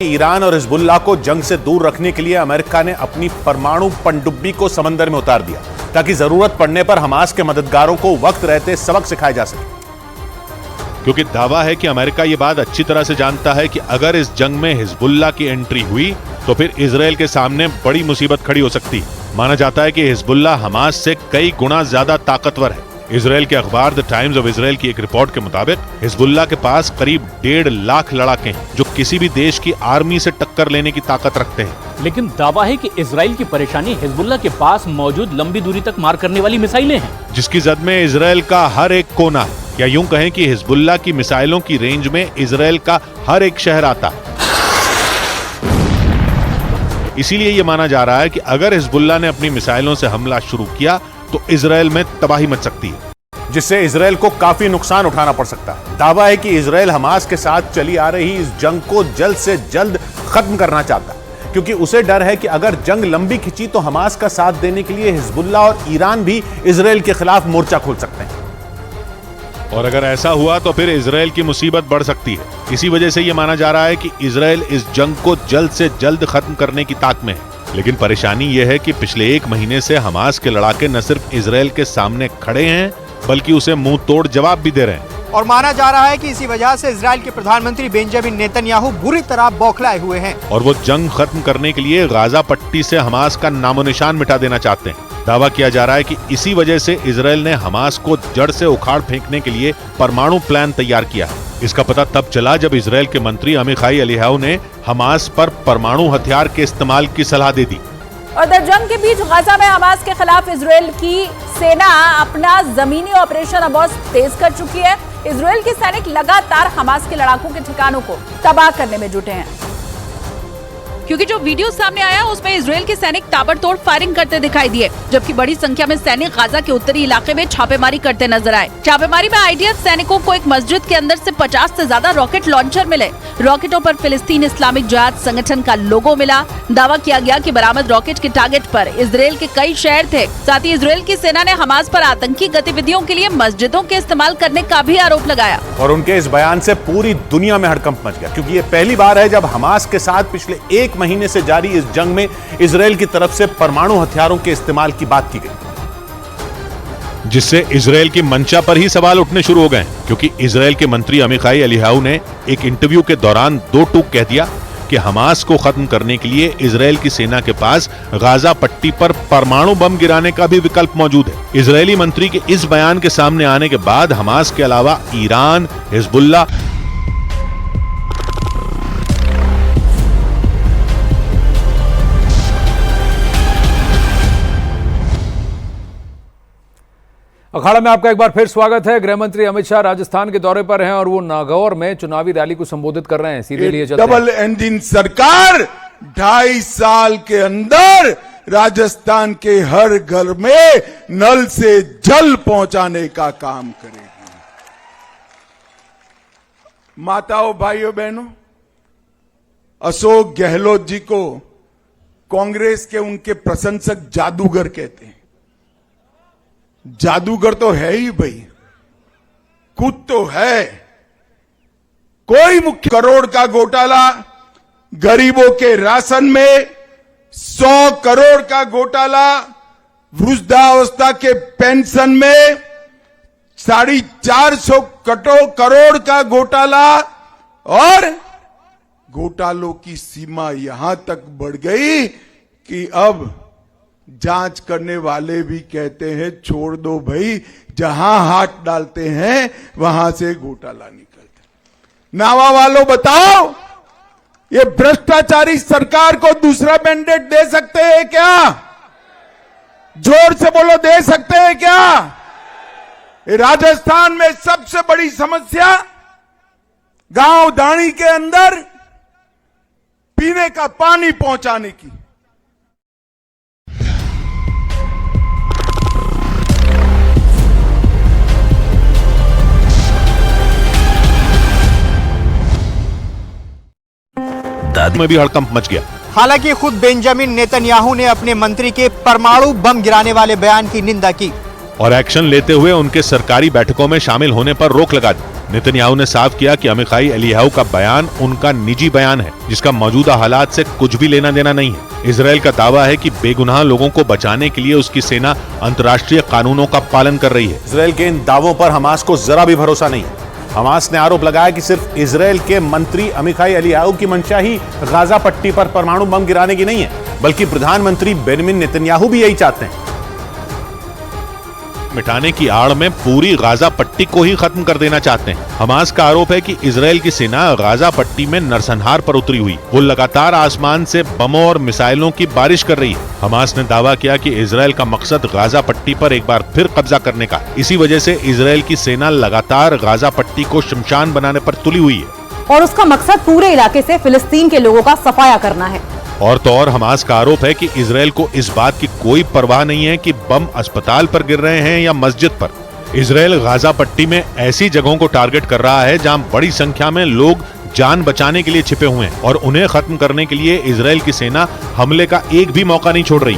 ईरान और हिजबुल्लाह को जंग से दूर रखने के लिए अमेरिका ने अपनी परमाणु पनडुब्बी को समंदर में उतार दिया ताकि जरूरत पड़ने पर हमास के मददगारों को वक्त रहते सबक सिखाए जा सके। क्योंकि दावा है कि अमेरिका ये बात अच्छी तरह से जानता है कि अगर इस जंग में हिजबुल्लाह की एंट्री हुई तो फिर इजराइल के सामने बड़ी मुसीबत खड़ी हो सकती है। माना जाता है कि हिजबुल्लाह हमास से कई गुना ज्यादा ताकतवर है। इजराइल के अखबार द टाइम्स ऑफ इजराइल की एक रिपोर्ट के मुताबिक हिजबुल्लाह के पास करीब 1.5 लाख लड़ाके हैं जो किसी भी देश की आर्मी से टक्कर लेने की ताकत रखते हैं। लेकिन दावा है कि इजराइल की परेशानी हिजबुल्लाह के पास मौजूद लंबी दूरी तक मार करने वाली मिसाइलें हैं, जिसकी जद में इजराइल का हर एक कोना है, या यूं कहें कि हिजबुल्लाह की मिसाइलों की रेंज में इजराइल का हर एक शहर आता है। इसीलिए यह माना जा रहा है कि अगर हिजबुल्लाह ने अपनी मिसाइलों से हमला शुरू किया तो इजराइल में तबाही मच सकती है, जिससे इजराइल को काफी नुकसान उठाना पड़ सकता है। दावा है कि इजराइल हमास के साथ चली आ रही इस जंग को जल्द से जल्द खत्म करना चाहता है, क्योंकि उसे डर है कि अगर जंग लंबी खिंची तो हमास का साथ देने के लिए हिजबुल्लाह और ईरान भी इजराइल के खिलाफ मोर्चा खोल सकते हैं। और अगर ऐसा हुआ तो फिर इजराइल की मुसीबत बढ़ सकती है। इसी वजह से यह माना जा रहा है कि इजराइल इस जंग को जल्द से जल्द खत्म करने की ताक में है। लेकिन परेशानी यह है कि पिछले 1 महीने से हमास के लड़ाके न सिर्फ इजराइल के सामने खड़े हैं बल्कि उसे मुंह तोड़ जवाब भी दे रहे हैं। और माना जा रहा है कि इसी वजह से इजराइल के प्रधानमंत्री बेंजामिन नेतन्याहू बुरी तरह बौखलाए हुए हैं और वो जंग खत्म करने के लिए गाजा पट्टी से हमास का नामो निशान मिटा देना चाहते हैं। दावा किया जा रहा है कि इसी वजह से इजराइल ने हमास को जड़ से उखाड़ फेंकने के लिए परमाणु प्लान तैयार किया है। इसका पता तब चला जब इजराइल के मंत्री अमीखाई एलियाहू ने हमास पर परमाणु हथियार के इस्तेमाल की सलाह दे दी। और जंग के बीच गाजा में हमास के खिलाफ इजराइल की सेना अपना जमीनी ऑपरेशन अब और तेज कर चुकी है। इजराइल के सैनिक लगातार हमास के लड़ाकों के ठिकानों को तबाह करने में जुटे हैं, क्योंकि जो वीडियो सामने आया उसमें इजराइल के सैनिक ताबड़तोड़ फायरिंग करते दिखाई दिए, जबकि बड़ी संख्या में सैनिक गाजा के उत्तरी इलाके में छापेमारी करते नजर आए। छापेमारी में आईडीएफ सैनिकों को एक मस्जिद के अंदर से 50 से ज्यादा रॉकेट लॉन्चर मिले। रॉकेटों पर फिलिस्तीन इस्लामिक जिहाद संगठन का लोगो मिला। दावा किया गया कि बरामद रॉकेट के टारगेट पर इजराइल के कई शहर थे। साथ ही इजराइल की सेना ने हमास पर आतंकी गतिविधियों के लिए मस्जिदों के इस्तेमाल करने का भी आरोप लगाया। और उनके इस बयान से पूरी दुनिया में हड़कंप मच गया, क्योंकि ये पहली बार है जब हमास के साथ पिछले 1 महीने से जारी इस जंग में इजराइल की तरफ से परमाणु हथियारों के इस्तेमाल की बात की गई, जिससे इजराइल की मंशा पर ही सवाल उठने शुरू हो गए। क्योंकि इजराइल के मंत्री अमीखाई एलियाहू ने एक इंटरव्यू के दौरान 2 टूक कह दिया कि हमास को खत्म करने के लिए इजराइल की सेना के पास गाजा पट्टी पर परमाणु बम गिराने का भी विकल्प मौजूद है। इजरायली मंत्री के इस बयान के सामने आने के बाद हमास के अलावा ईरान, हिजबुल्लाह अखाड़ा में आपका एक बार फिर स्वागत है। गृह मंत्री अमित शाह राजस्थान के दौरे पर हैं और वो नागौर में चुनावी रैली को संबोधित कर रहे हैं। सीधे लिए चलते हैं। डबल इंजन सरकार 2.5 साल के अंदर राजस्थान के हर घर में नल से जल पहुंचाने का काम करेगी। माताओं, भाइयों, बहनों, अशोक गहलोत जी को कांग्रेस के उनके प्रशंसक जादूगर कहते हैं। जादूगर तो है ही भाई, कुछ तो है। कोई मुख्य करोड़ का घोटाला गरीबों के राशन में, 100 करोड़ का घोटाला वृद्धावस्था के पेंशन में, 450 करोड़ का घोटाला, और घोटालों की सीमा यहां तक बढ़ गई कि अब जांच करने वाले भी कहते हैं छोड़ दो भाई, जहां हाथ डालते हैं वहां से घोटाला निकलता। नावा वालों, बताओ, ये भ्रष्टाचारी सरकार को दूसरा मैंडेट दे सकते हैं क्या? जोर से बोलो, दे सकते हैं क्या? राजस्थान में सबसे बड़ी समस्या गांव दाणी के अंदर पीने का पानी पहुंचाने की। में भी हड़कंप मच गया। हालांकि खुद बेंजामिन नेतन्याहू ने अपने मंत्री के परमाणु बम गिराने वाले बयान की निंदा की और एक्शन लेते हुए उनके सरकारी बैठकों में शामिल होने पर रोक लगा दी। नेतन्याहू ने साफ किया कि अमीखाई एलियाहू का बयान उनका निजी बयान है, जिसका मौजूदा हालात से कुछ भी लेना देना नहीं है। इजरायल का दावा है कि बेगुनाह लोगों को बचाने के लिए उसकी सेना अंतर्राष्ट्रीय कानूनों का पालन कर रही है। इजरायल के इन दावों पर हमास को जरा भी भरोसा नहीं है। हमास ने आरोप लगाया कि सिर्फ इजरायल के मंत्री अमीखाई एलियाहू की मंशा ही गाजा पट्टी पर परमाणु बम गिराने की नहीं है, बल्कि प्रधानमंत्री बेंजामिन नेतन्याहू भी यही चाहते हैं। मिटाने की आड़ में पूरी गाजा पट्टी को ही खत्म कर देना चाहते हैं। हमास का आरोप है कि इजरायल की सेना गाजा पट्टी में नरसंहार पर उतरी हुई। वो लगातार आसमान से बमों और मिसाइलों की बारिश कर रही है। हमास ने दावा किया कि इजरायल का मकसद गाजा पट्टी पर एक बार फिर कब्जा करने का है। इसी वजह से इजरायल की सेना लगातार गाजा पट्टी को शमशान बनाने पर तुली हुई है और उसका मकसद पूरे इलाके से फिलिस्तीन के लोगों का सफाया करना है। और तो और हमास का आरोप है कि इजरायल को इस बात की कोई परवाह नहीं है कि बम अस्पताल पर गिर रहे हैं या मस्जिद पर। इजरायल गाजा पट्टी में ऐसी जगहों को टारगेट कर रहा है जहां बड़ी संख्या में लोग जान बचाने के लिए छिपे हुए हैं और उन्हें खत्म करने के लिए इजरायल की सेना हमले का एक भी मौका नहीं छोड़ रही।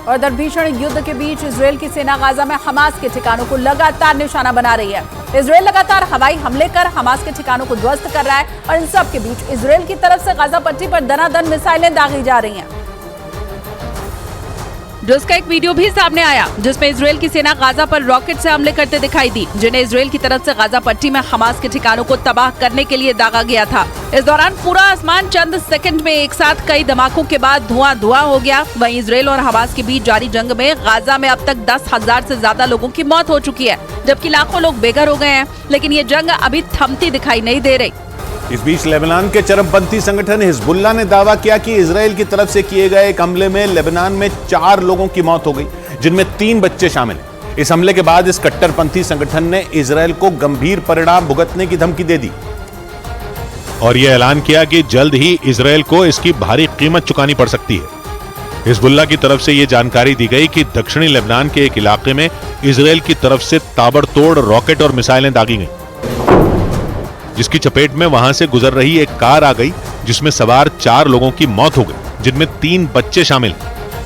और इधर भीषण युद्ध के बीच इजरायल की सेना गाजा में हमास के ठिकानों को लगातार निशाना बना रही है। इजरायल लगातार हवाई हमले कर हमास के ठिकानों को ध्वस्त कर रहा है और इन सब के बीच इजरायल की तरफ से गाजा पट्टी पर दनादन मिसाइलें दागी जा रही हैं, जिसका एक वीडियो भी सामने आया जिसमें इजरायल की सेना गाजा पर रॉकेट से हमले करते दिखाई दी, जिन्हें इजरायल की तरफ से गाजा पट्टी में हमास के ठिकानों को तबाह करने के लिए दागा गया था। इस दौरान पूरा आसमान चंद सेकंड में एक साथ कई धमाकों के बाद धुआं हो गया। वहीं इजरायल और हमास के बीच जारी जंग में गाजा में अब तक 10,000 से ज्यादा लोगों की मौत हो चुकी है, जबकि लाखों लोग बेघर हो गए हैं। लेकिन ये जंग अभी थमती दिखाई नहीं दे रही। इस बीच लेबनान के चरमपंथी संगठन हिजबुल्लाह ने दावा किया कि इजरायल की तरफ से किए गए एक हमले में लेबनान में 4 लोगों की मौत हो गई, जिनमें 3 बच्चे शामिल हैं। इस हमले के बाद इस कट्टरपंथी संगठन ने इजरायल को गंभीर परिणाम भुगतने की धमकी दे दी और यह ऐलान किया कि जल्द ही इजरायल को इसकी भारी कीमत चुकानी पड़ सकती है। हिजबुल्लाह की तरफ से यह जानकारी दी गई कि दक्षिणी लेबनान के एक इलाके में इजरायल की तरफ से ताबड़तोड़ रॉकेट और मिसाइलें दागी गई, जिसकी चपेट में वहां से गुजर रही एक कार आ गई, जिसमें सवार 4 लोगों की मौत हो गई, जिनमें 3 बच्चे शामिल,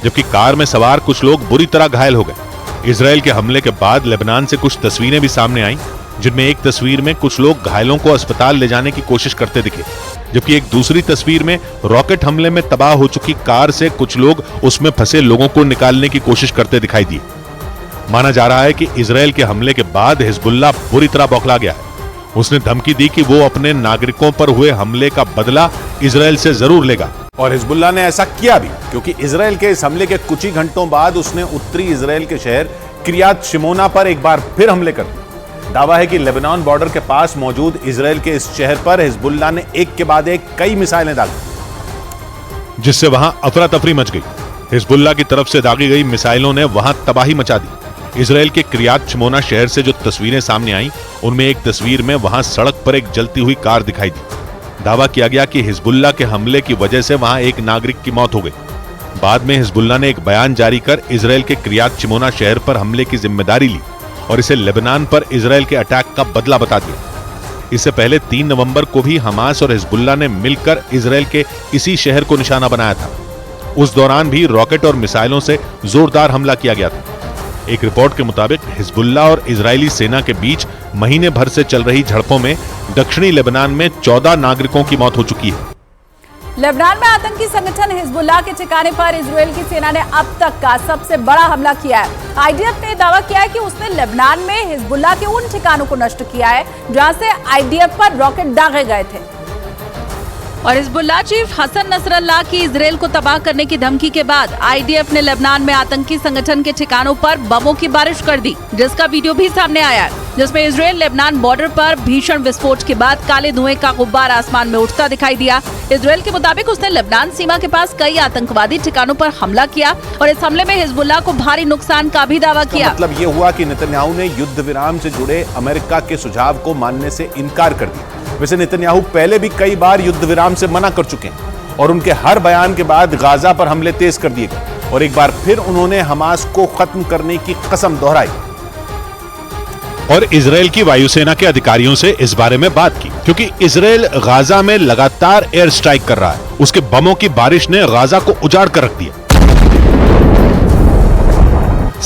जबकि कार में सवार कुछ लोग बुरी तरह घायल हो गए। इजरायल के हमले के बाद लेबनान से कुछ तस्वीरें भी सामने आईं, जिनमें एक तस्वीर में कुछ लोग घायलों को अस्पताल ले जाने की कोशिश करते दिखे, जबकि एक दूसरी तस्वीर में रॉकेट हमले में तबाह हो चुकी कार से कुछ लोग उसमें फंसे लोगों को निकालने की कोशिश करते दिखाई दिए। माना जा रहा है कि इजरायल के हमले के बाद हिजबुल्लाह बुरी तरह बौखला गया है। उसने धमकी दी कि वो अपने नागरिकों पर हुए हमले का बदला इजरायल से जरूर लेगा और हिजबुल्लाह ने ऐसा किया भी, क्योंकि इजरायल के इस हमले के कुछ ही घंटों बाद उसने उत्तरी इजरायल के शहर किरियात शिमोना पर एक बार फिर हमले कर दिए। दावा है कि लेबनान बॉर्डर के पास मौजूद इजरायल के इस शहर पर हिजबुल्लाह ने एक के बाद एक कई मिसाइलें दागी, जिससे वहां अफरा तफरी मच गई। हिजबुल्लाह की तरफ से दागी गई मिसाइलों ने वहां तबाही मचा दी। इजरायल के किरियात शिमोना शहर से जो तस्वीरें सामने आईं, उनमें एक तस्वीर में वहां सड़क पर एक जलती हुई कार दिखाई दी। दावा किया गया कि हिजबुल्लाह के हमले की वजह से वहां एक नागरिक की मौत हो गई। बाद में हिजबुल्लाह ने एक बयान जारी कर इजरायल के किरियात शिमोना शहर पर हमले की जिम्मेदारी ली और इसे लेबनान पर इजरायल के अटैक का बदला बता दिया। इससे पहले 3 नवंबर को भी हमास और हिजबुल्लाह ने मिलकर इजरायल के इसी शहर को निशाना बनाया था। उस दौरान भी रॉकेट और मिसाइलों से जोरदार हमला किया गया था। एक रिपोर्ट के मुताबिक हिजबुल्लाह और इजरायली सेना के बीच महीने भर से चल रही झड़पों में दक्षिणी लेबनान में 14 नागरिकों की मौत हो चुकी है। लेबनान में आतंकी संगठन हिजबुल्लाह के ठिकाने पर इजरायल की सेना ने अब तक का सबसे बड़ा हमला किया है। आईडीएफ ने दावा किया है कि उसने लेबनान में हिजबुल्लाह के उन ठिकानों को नष्ट किया है जहां से आईडीएफ पर रॉकेट दागे गए थे। और हिजबुल्लाह चीफ हसन नसरल्लाह की इजरायल को तबाह करने की धमकी के बाद आईडीएफ ने लेबनान में आतंकी संगठन के ठिकानों पर बमों की बारिश कर दी, जिसका वीडियो भी सामने आया है, जिसमें इजरायल लेबनान बॉर्डर पर भीषण विस्फोट के बाद काले धुएं का गुब्बार आसमान में उठता दिखाई दिया। इजरायल के मुताबिक उसने लेबनान सीमा के पास कई आतंकवादी ठिकानों पर हमला किया और इस हमले में हिजबुल्लाह को भारी नुकसान का भी दावा किया। मतलब ये हुआ कि नेतन्याहू ने युद्ध विराम से जुड़े अमेरिका के सुझाव को मानने से इनकार कर दिया। वैसे नेतन्याहू पहले भी कई बार युद्ध विराम से मना कर चुके हैं और उनके हर बयान के बाद गाजा पर हमले तेज कर दिए गए और एक बार फिर उन्होंने हमास को खत्म करने की कसम दोहराई और इजरायल की वायुसेना के अधिकारियों से इस बारे में बात की, क्योंकि इजरायल गाजा में लगातार एयर स्ट्राइक कर रहा है। उसके बमों की बारिश ने गाजा को उजाड़ कर रख दिया।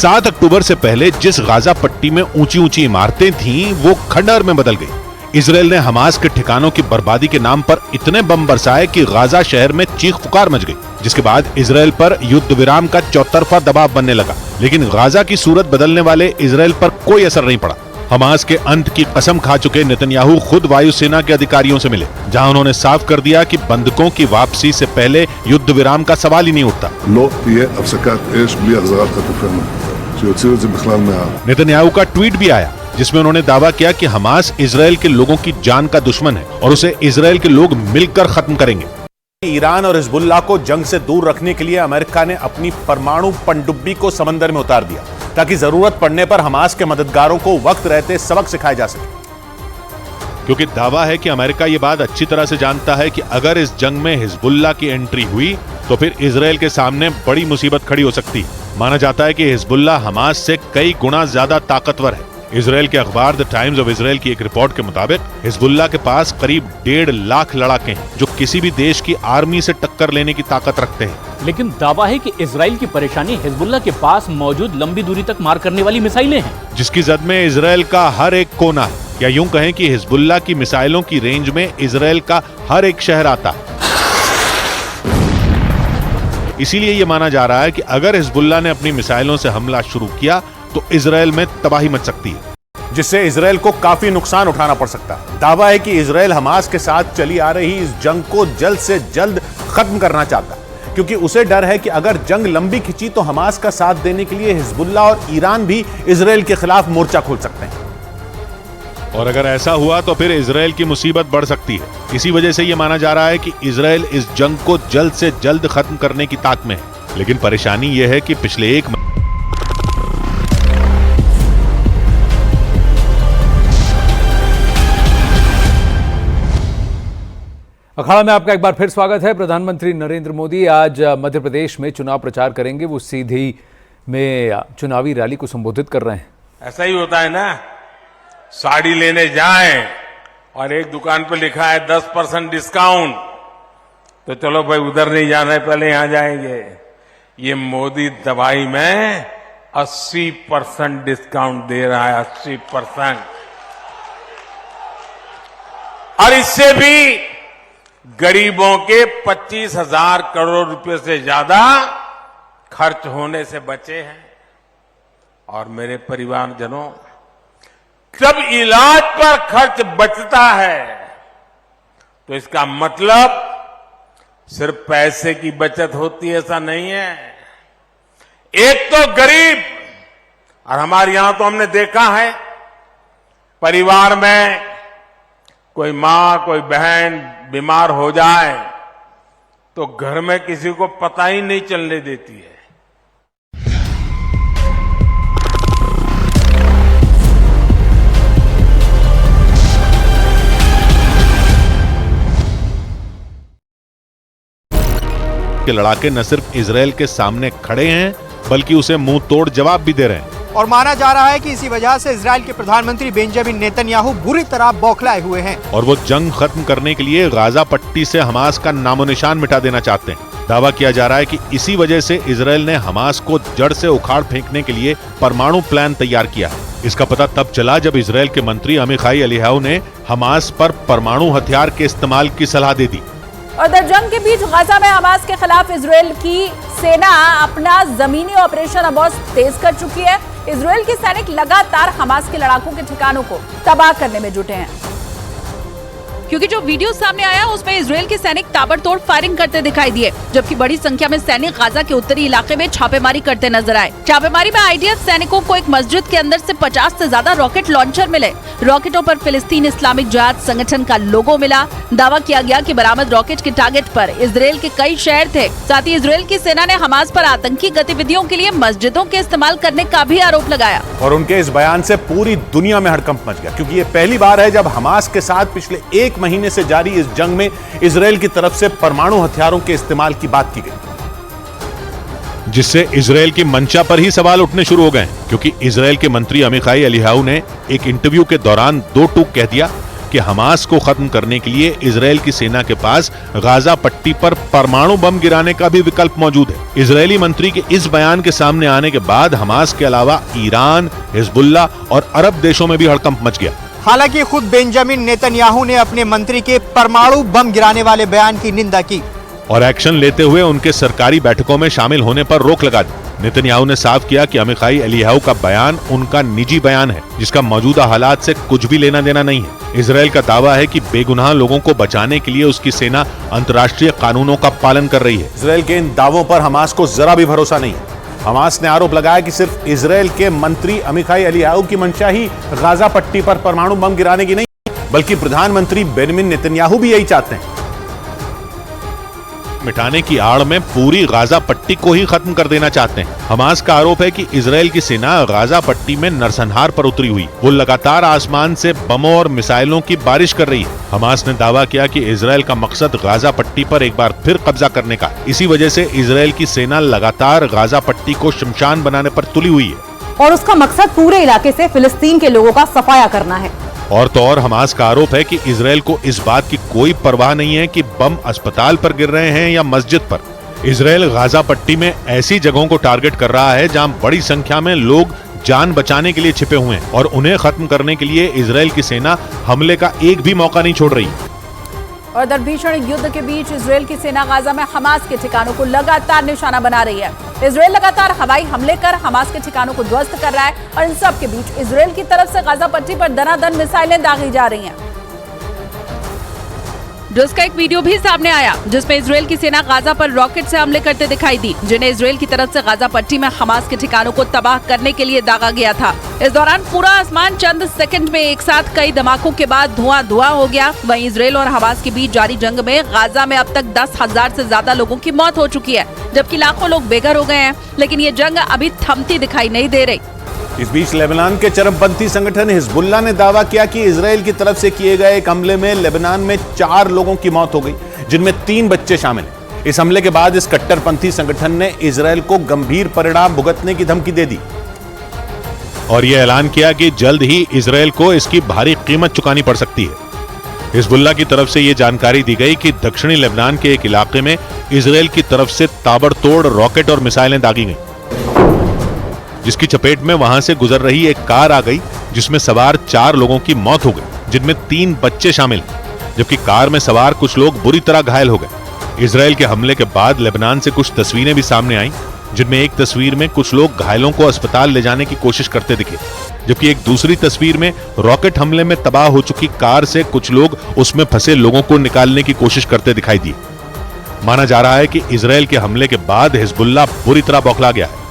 7 अक्टूबर से पहले जिस गाजा पट्टी में ऊंची ऊंची इमारतें थीं, वो खंडहर में बदल गई। इजराइल ने हमास के ठिकानों की बर्बादी के नाम पर इतने बम बरसाए कि गाजा शहर में चीख पुकार मच गई, जिसके बाद इजराइल पर युद्ध विराम का चौतरफा दबाव बनने लगा। लेकिन गाजा की सूरत बदलने वाले इजराइल पर कोई असर नहीं पड़ा। हमास के अंत की कसम खा चुके नेतन्याहू खुद वायुसेना के अधिकारियों से मिले, जहां उन्होंने साफ कर दिया कि बंधकों की वापसी से पहले युद्ध विराम का सवाल ही नहीं उठता। नेतन्याहू का ट्वीट भी आया जिसमें उन्होंने दावा किया कि हमास इजराइल के लोगों की जान का दुश्मन है और उसे इजराइल के लोग मिलकर खत्म करेंगे। ईरान और हिजबुल्लाह को जंग से दूर रखने के लिए अमेरिका ने अपनी परमाणु पनडुब्बी को समंदर में उतार दिया ताकि जरूरत पड़ने पर हमास के मददगारों को वक्त रहते सबक सिखाए जा सके। क्योंकि दावा है कि अमेरिका ये बात अच्छी तरह से जानता है कि अगर इस जंग में हिजबुल्लाह की एंट्री हुई तो फिर इजराइल के सामने बड़ी मुसीबत खड़ी हो सकती है। माना जाता है कि हिजबुल्लाह हमास से कई गुना ज्यादा ताकतवर है। इजराइल के अखबार द टाइम्स ऑफ इजराइल की एक रिपोर्ट के मुताबिक हिजबुल्लाह के पास करीब 1.5 लाख लड़ाके हैं जो किसी भी देश की आर्मी से टक्कर लेने की ताकत रखते हैं। लेकिन दावा है कि इजराइल की परेशानी हिजबुल्लाह के पास मौजूद लंबी दूरी तक मार करने वाली मिसाइलें हैं, जिसकी जद में इजराइल का हर एक कोना है, या यूं कहें कि हिजबुल्लाह की मिसाइलों की रेंज में इजराइल का हर एक शहर आता है। इसीलिए यह माना जा रहा है कि अगर हिजबुल्लाह ने अपनी मिसाइलों से हमला शुरू किया तो इजराइल में तबाही मच सकती है, जिससे इजराइल को काफी नुकसान उठाना पड़ सकता है। दावा है कि इजराइल हमास के साथ चली आ रही इस जंग को जल्द से जल्द खत्म करना चाहता है, क्योंकि उसे डर है कि अगर जंग लंबी खिंची तो हमास का साथ देने के लिए हिजबुल्लाह और ईरान भी इजराइल के खिलाफ मोर्चा खोल सकते हैं। और अगर ऐसा हुआ तो फिर इजराइल की मुसीबत बढ़ सकती है। इसी वजह से यह माना जा रहा है कि इजराइल इस जंग को जल्द से जल्द खत्म करने की ताक में है। लेकिन परेशानी यह है कि पिछले एक अखाड़ा में आपका एक बार फिर स्वागत है। प्रधानमंत्री नरेंद्र मोदी आज मध्य प्रदेश में चुनाव प्रचार करेंगे। वो सीधी में चुनावी रैली को संबोधित कर रहे हैं। ऐसा ही होता है ना, साड़ी लेने जाएं और एक दुकान पर लिखा है 10% डिस्काउंट, तो चलो भाई उधर नहीं जाना है, पहले यहां जाएंगे। ये मोदी दवाई में 80% डिस्काउंट दे रहा है, 80%। और इससे भी गरीबों के 25,000 करोड़ रुपए से ज्यादा खर्च होने से बचे हैं। और मेरे परिवारजनों, जब इलाज पर खर्च बचता है तो इसका मतलब सिर्फ पैसे की बचत होती है, ऐसा नहीं है। एक तो गरीब, और हमारे यहां तो हमने देखा है परिवार में कोई मां कोई बहन बीमार हो जाए तो घर में किसी को पता ही नहीं चलने देती है। के लड़ाके न सिर्फ इजराइल के सामने खड़े हैं बल्कि उसे मुंह तोड़ जवाब भी दे रहे हैं। और माना जा रहा है कि इसी वजह से इजराइल के प्रधानमंत्री बेंजामिन नेतन्याहू बुरी तरह बौखलाए हुए हैं और वो जंग खत्म करने के लिए गाजा पट्टी से हमास का नामो निशान मिटा देना चाहते हैं। दावा किया जा रहा है कि इसी वजह से इजराइल ने हमास को जड़ से उखाड़ फेंकने के लिए परमाणु प्लान तैयार किया है। इसका पता तब चला जब इजराइल के मंत्री अमीखाई एलियाहू ने हमास पर परमाणु हथियार के इस्तेमाल की सलाह दे दी। और जंग के बीच गाजा में हमास के खिलाफ इजराइल की सेना अपना जमीनी ऑपरेशन अब तेज कर चुकी है। इजराइल के सैनिक लगातार हमास के लड़ाकों के ठिकानों को तबाह करने में जुटे हैं, क्योंकि जो वीडियो सामने आया उसमें इजराइल के सैनिक ताबड़तोड़ फायरिंग करते दिखाई दिए, जबकि बड़ी संख्या में सैनिक गाजा के उत्तरी इलाके में छापेमारी करते नजर आए। छापेमारी में आईडीएफ सैनिकों को एक मस्जिद के अंदर से 50 से ज्यादा रॉकेट लॉन्चर मिले। रॉकेटों पर फिलिस्तीन इस्लामिक जिहाद संगठन का लोगो मिला। दावा किया गया कि बरामद रॉकेट के टारगेट पर इजराइल के कई शहर थे। साथ ही इजराइल की सेना ने हमास पर आतंकी गतिविधियों के लिए मस्जिदों के इस्तेमाल करने का भी आरोप लगाया। और उनके इस बयान से पूरी दुनिया में हड़कंप मच गया, क्योंकि ये पहली बार है जब हमास के साथ पिछले एक महीने से जारी इस जंग में इजराइल की तरफ से परमाणु हथियारों के इस्तेमाल की बात की गई, जिससे इजराइल की मंशा पर ही सवाल उठने शुरू हो गए, क्योंकि इजराइल के मंत्री अमीखाई एलियाहू ने एक इंटरव्यू के दौरान दो टूक कह दिया कि हमास को खत्म करने के लिए इजरायल की सेना के पास गाजा पट्टी पर परमाणु बम गिराने का भी विकल्प मौजूद है। इजरायली मंत्री के इस बयान के सामने आने के बाद हमास के अलावा ईरान, हिजबुल्ला और अरब देशों में भी हड़कंप मच गया। हालांकि खुद बेंजामिन नेतन्याहू ने अपने मंत्री के परमाणु बम गिराने वाले बयान की निंदा की और एक्शन लेते हुए उनके सरकारी बैठकों में शामिल होने पर रोक लगा दी। नेतन्याहू ने साफ किया कि अमीखाई एलियाहू का बयान उनका निजी बयान है, जिसका मौजूदा हालात से कुछ भी लेना देना नहीं है। इजरायल का दावा है कि बेगुनाह लोगों को बचाने के लिए उसकी सेना अंतर्राष्ट्रीय कानूनों का पालन कर रही है। इजरायल के इन दावों पर हमास को जरा भी भरोसा नहीं है। हमास ने आरोप लगाया कि सिर्फ इजरायल के मंत्री अमीखाई एलियाहू की मंशा ही गाजा पट्टी पर परमाणु बम गिराने की नहीं, बल्कि प्रधानमंत्री बेंजामिन नेतन्याहू भी यही चाहते हैं। मिटाने की आड़ में पूरी गाजा पट्टी को ही खत्म कर देना चाहते हैं। हमास का आरोप है कि इजरायल की सेना गाजा पट्टी में नरसंहार पर उतरी हुई। वो लगातार आसमान से बमों और मिसाइलों की बारिश कर रही है। हमास ने दावा किया कि इजरायल का मकसद गाजा पट्टी पर एक बार फिर कब्जा करने का है। इसी वजह से इजरायल की सेना लगातार गाजा पट्टी को शमशान बनाने पर तुली हुई है और उसका मकसद पूरे इलाके से फिलिस्तीन के लोगों का सफाया करना है। और तो और हमास का आरोप है कि इजरायल को इस बात की कोई परवाह नहीं है कि बम अस्पताल पर गिर रहे हैं या मस्जिद पर। इजरायल गाजा पट्टी में ऐसी जगहों को टारगेट कर रहा है जहां बड़ी संख्या में लोग जान बचाने के लिए छिपे हुए हैं और उन्हें खत्म करने के लिए इजरायल की सेना हमले का एक भी मौका नहीं छोड़ रही। और इधर भीषण युद्ध के बीच इजरायल की सेना गाजा में हमास के ठिकानों को लगातार निशाना बना रही है। इजरायल लगातार हवाई हमले कर हमास के ठिकानों को ध्वस्त कर रहा है और इन सब के बीच इजरायल की तरफ से गाजा पट्टी पर दनादन मिसाइलें दागी जा रही हैं, जिसका एक वीडियो भी सामने आया जिसमें इजरायल की सेना गाजा पर रॉकेट से हमले करते दिखाई दी, जिन्हें इजरायल की तरफ से गाजा पट्टी में हमास के ठिकानों को तबाह करने के लिए दागा गया था। इस दौरान पूरा आसमान चंद सेकंड में एक साथ कई धमाकों के बाद धुआं हो गया। वहीं इजरायल और हमास के बीच जारी जंग में गाजा में अब तक 10,000 से ज्यादा लोगों की मौत हो चुकी है, जबकि लाखों लोग बेघर हो गए हैं। लेकिन ये जंग अभी थमती दिखाई नहीं दे रही। इस बीच लेबनान के चरमपंथी संगठन हिजबुल्ला ने दावा किया कि इजरायल की तरफ से किए गए एक हमले में लेबनान में 4 लोगों की मौत हो गई, जिनमें 3 बच्चे शामिल हैं। इस हमले के बाद इस कट्टरपंथी संगठन ने इजरायल को गंभीर परिणाम भुगतने की धमकी दे दी और यह ऐलान किया कि जल्द ही इजरायल को इसकी भारी कीमत चुकानी पड़ सकती है। हिजबुल्ला की तरफ से यह जानकारी दी गई कि दक्षिणी लेबनान के एक इलाके में इजरायल की तरफ से ताबड़तोड़ रॉकेट और मिसाइलें दागी गई, जिसकी चपेट में वहां से गुजर रही एक कार आ गई, जिसमें सवार 4 लोगों की मौत हो गई, जिनमें 3 बच्चे शामिल, जबकि कार में सवार कुछ लोग बुरी तरह घायल हो गए। इजरायल के हमले के बाद लेबनान से कुछ तस्वीरें भी सामने आईं, जिनमें एक तस्वीर में कुछ लोग घायलों को अस्पताल ले जाने की कोशिश करते दिखे, जबकि एक दूसरी तस्वीर में रॉकेट हमले में तबाह हो चुकी कार से कुछ लोग उसमें फंसे लोगों को निकालने की कोशिश करते दिखाई दिए। माना जा रहा है कि इजरायल के हमले के बाद हिजबुल्ला बुरी तरह बौखला गया है।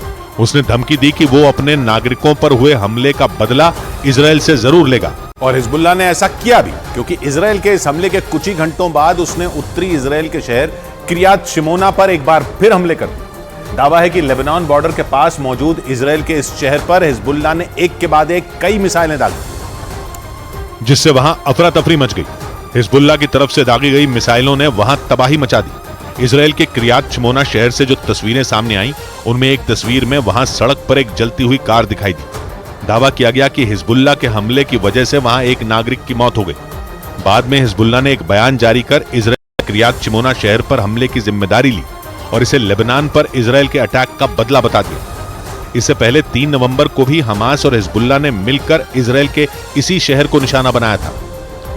उसने धमकी दी कि वो अपने नागरिकों पर हुए हमले का बदला इजरायल से जरूर लेगा और हिजबुल्ला ने ऐसा किया भी, क्योंकि इजरायल के इस हमले के कुछ ही घंटों बाद उसने उत्तरी इजरायल के शहर किरियात शिमोना पर एक बार फिर हमले कर दिए। दावा है कि लेबनान बॉर्डर के पास मौजूद इजरायल के इस शहर पर हिजबुल्ला ने एक के बाद एक कई मिसाइलें दागी, जिससे वहां अफरा तफरी मच गई। हिजबुल्ला की तरफ से दागी गई मिसाइलों ने वहां तबाही मचा दी। इजरायल के किरियात शिमोना शहर से जो तस्वीरें सामने आईं, उनमें एक तस्वीर में वहां सड़क पर एक जलती हुई कार दिखाई दी। दावा किया गया कि हिजबुल्ला के हमले की वजह से वहां एक नागरिक की मौत हो गई। बाद में हिजबुल्ला ने एक बयान जारी कर इजरायल किरियात शिमोना शहर पर हमले की जिम्मेदारी ली और इसे लेबनान पर इजरायल के अटैक का बदला बता दिया। इससे पहले 3 नवंबर को भी हमास और हिजबुल्ला ने मिलकर इजरायल के इसी शहर को निशाना बनाया था।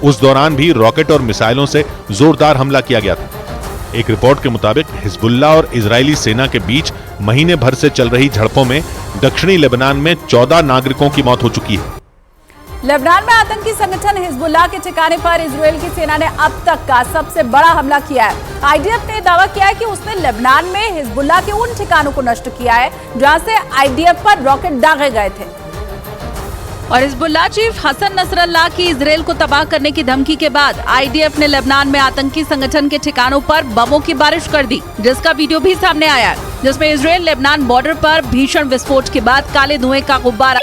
उस दौरान भी रॉकेट और मिसाइलों से जोरदार हमला किया गया था। एक रिपोर्ट के मुताबिक हिजबुल्ला और इजरायली सेना के बीच महीने भर से चल रही झड़पों में दक्षिणी लेबनान में 14 नागरिकों की मौत हो चुकी है। लेबनान में आतंकी संगठन हिजबुल्लाह के ठिकाने पर इजरायल की सेना ने अब तक का सबसे बड़ा हमला किया है। आईडीएफ ने दावा किया है कि उसने लेबनान में हिजबुल्लाह के उन ठिकानों को नष्ट किया है जहां से आईडीएफ पर रॉकेट दागे गए थे। और हिजबुल्लाह चीफ हसन नसरल्लाह की इजरायल को तबाह करने की धमकी के बाद आईडीएफ ने लेबनान में आतंकी संगठन के ठिकानों पर बमों की बारिश कर दी, जिसका वीडियो भी सामने आया है, जिसमें इजरायल लेबनान बॉर्डर पर भीषण विस्फोट के बाद काले धुएं का गुब्बारा।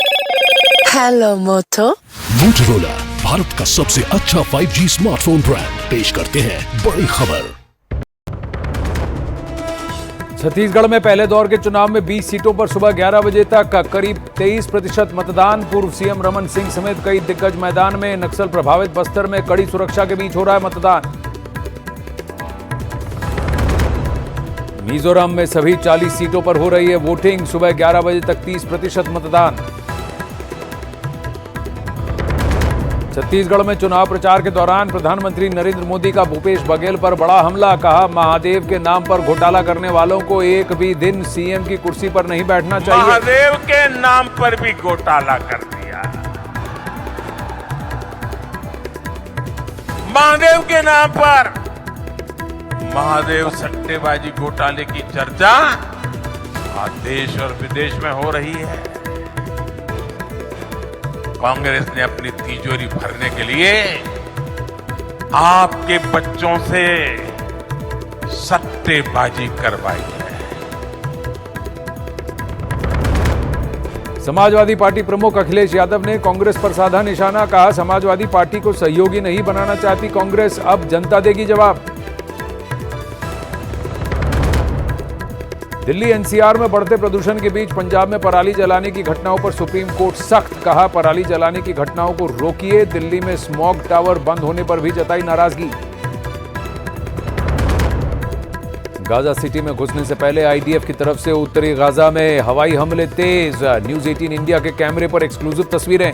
हेलो मोटो। मोटोरोला भारत का सबसे अच्छा 5G स्मार्टफोन ब्रांड पेश करते हैं बड़ी खबर। छत्तीसगढ़ में पहले दौर के चुनाव में 20 सीटों पर सुबह 11 बजे तक करीब 23% मतदान। पूर्व सीएम रमन सिंह समेत कई दिग्गज मैदान में। नक्सल प्रभावित बस्तर में कड़ी सुरक्षा के बीच हो रहा है मतदान। मिजोरम में सभी 40 सीटों पर हो रही है वोटिंग। सुबह 11 बजे तक 30% मतदान। छत्तीसगढ़ में चुनाव प्रचार के दौरान प्रधानमंत्री नरेंद्र मोदी का भूपेश बघेल पर बड़ा हमला। कहा, महादेव के नाम पर घोटाला करने वालों को एक भी दिन सीएम की कुर्सी पर नहीं बैठना चाहिए। महादेव के नाम पर भी घोटाला कर दिया। महादेव के नाम पर महादेव सट्टेबाजी घोटाले की चर्चा आज देश और विदेश में हो रही है। कांग्रेस ने अपनी तिजोरी भरने के लिए आपके बच्चों से सट्टेबाजी करवाई है। समाजवादी पार्टी प्रमुख अखिलेश यादव ने कांग्रेस पर साधा निशाना। कहा, समाजवादी पार्टी को सहयोगी नहीं बनाना चाहती कांग्रेस, अब जनता देगी जवाब। दिल्ली एनसीआर में बढ़ते प्रदूषण के बीच पंजाब में पराली जलाने की घटनाओं पर सुप्रीम कोर्ट सख्त। कहा, पराली जलाने की घटनाओं को रोकिए। दिल्ली में स्मॉग टावर बंद होने पर भी जताई नाराजगी। गाजा सिटी में घुसने से पहले आईडीएफ की तरफ से उत्तरी गाजा में हवाई हमले तेज। न्यूज 18 इंडिया के कैमरे पर एक्सक्लूसिव तस्वीरें।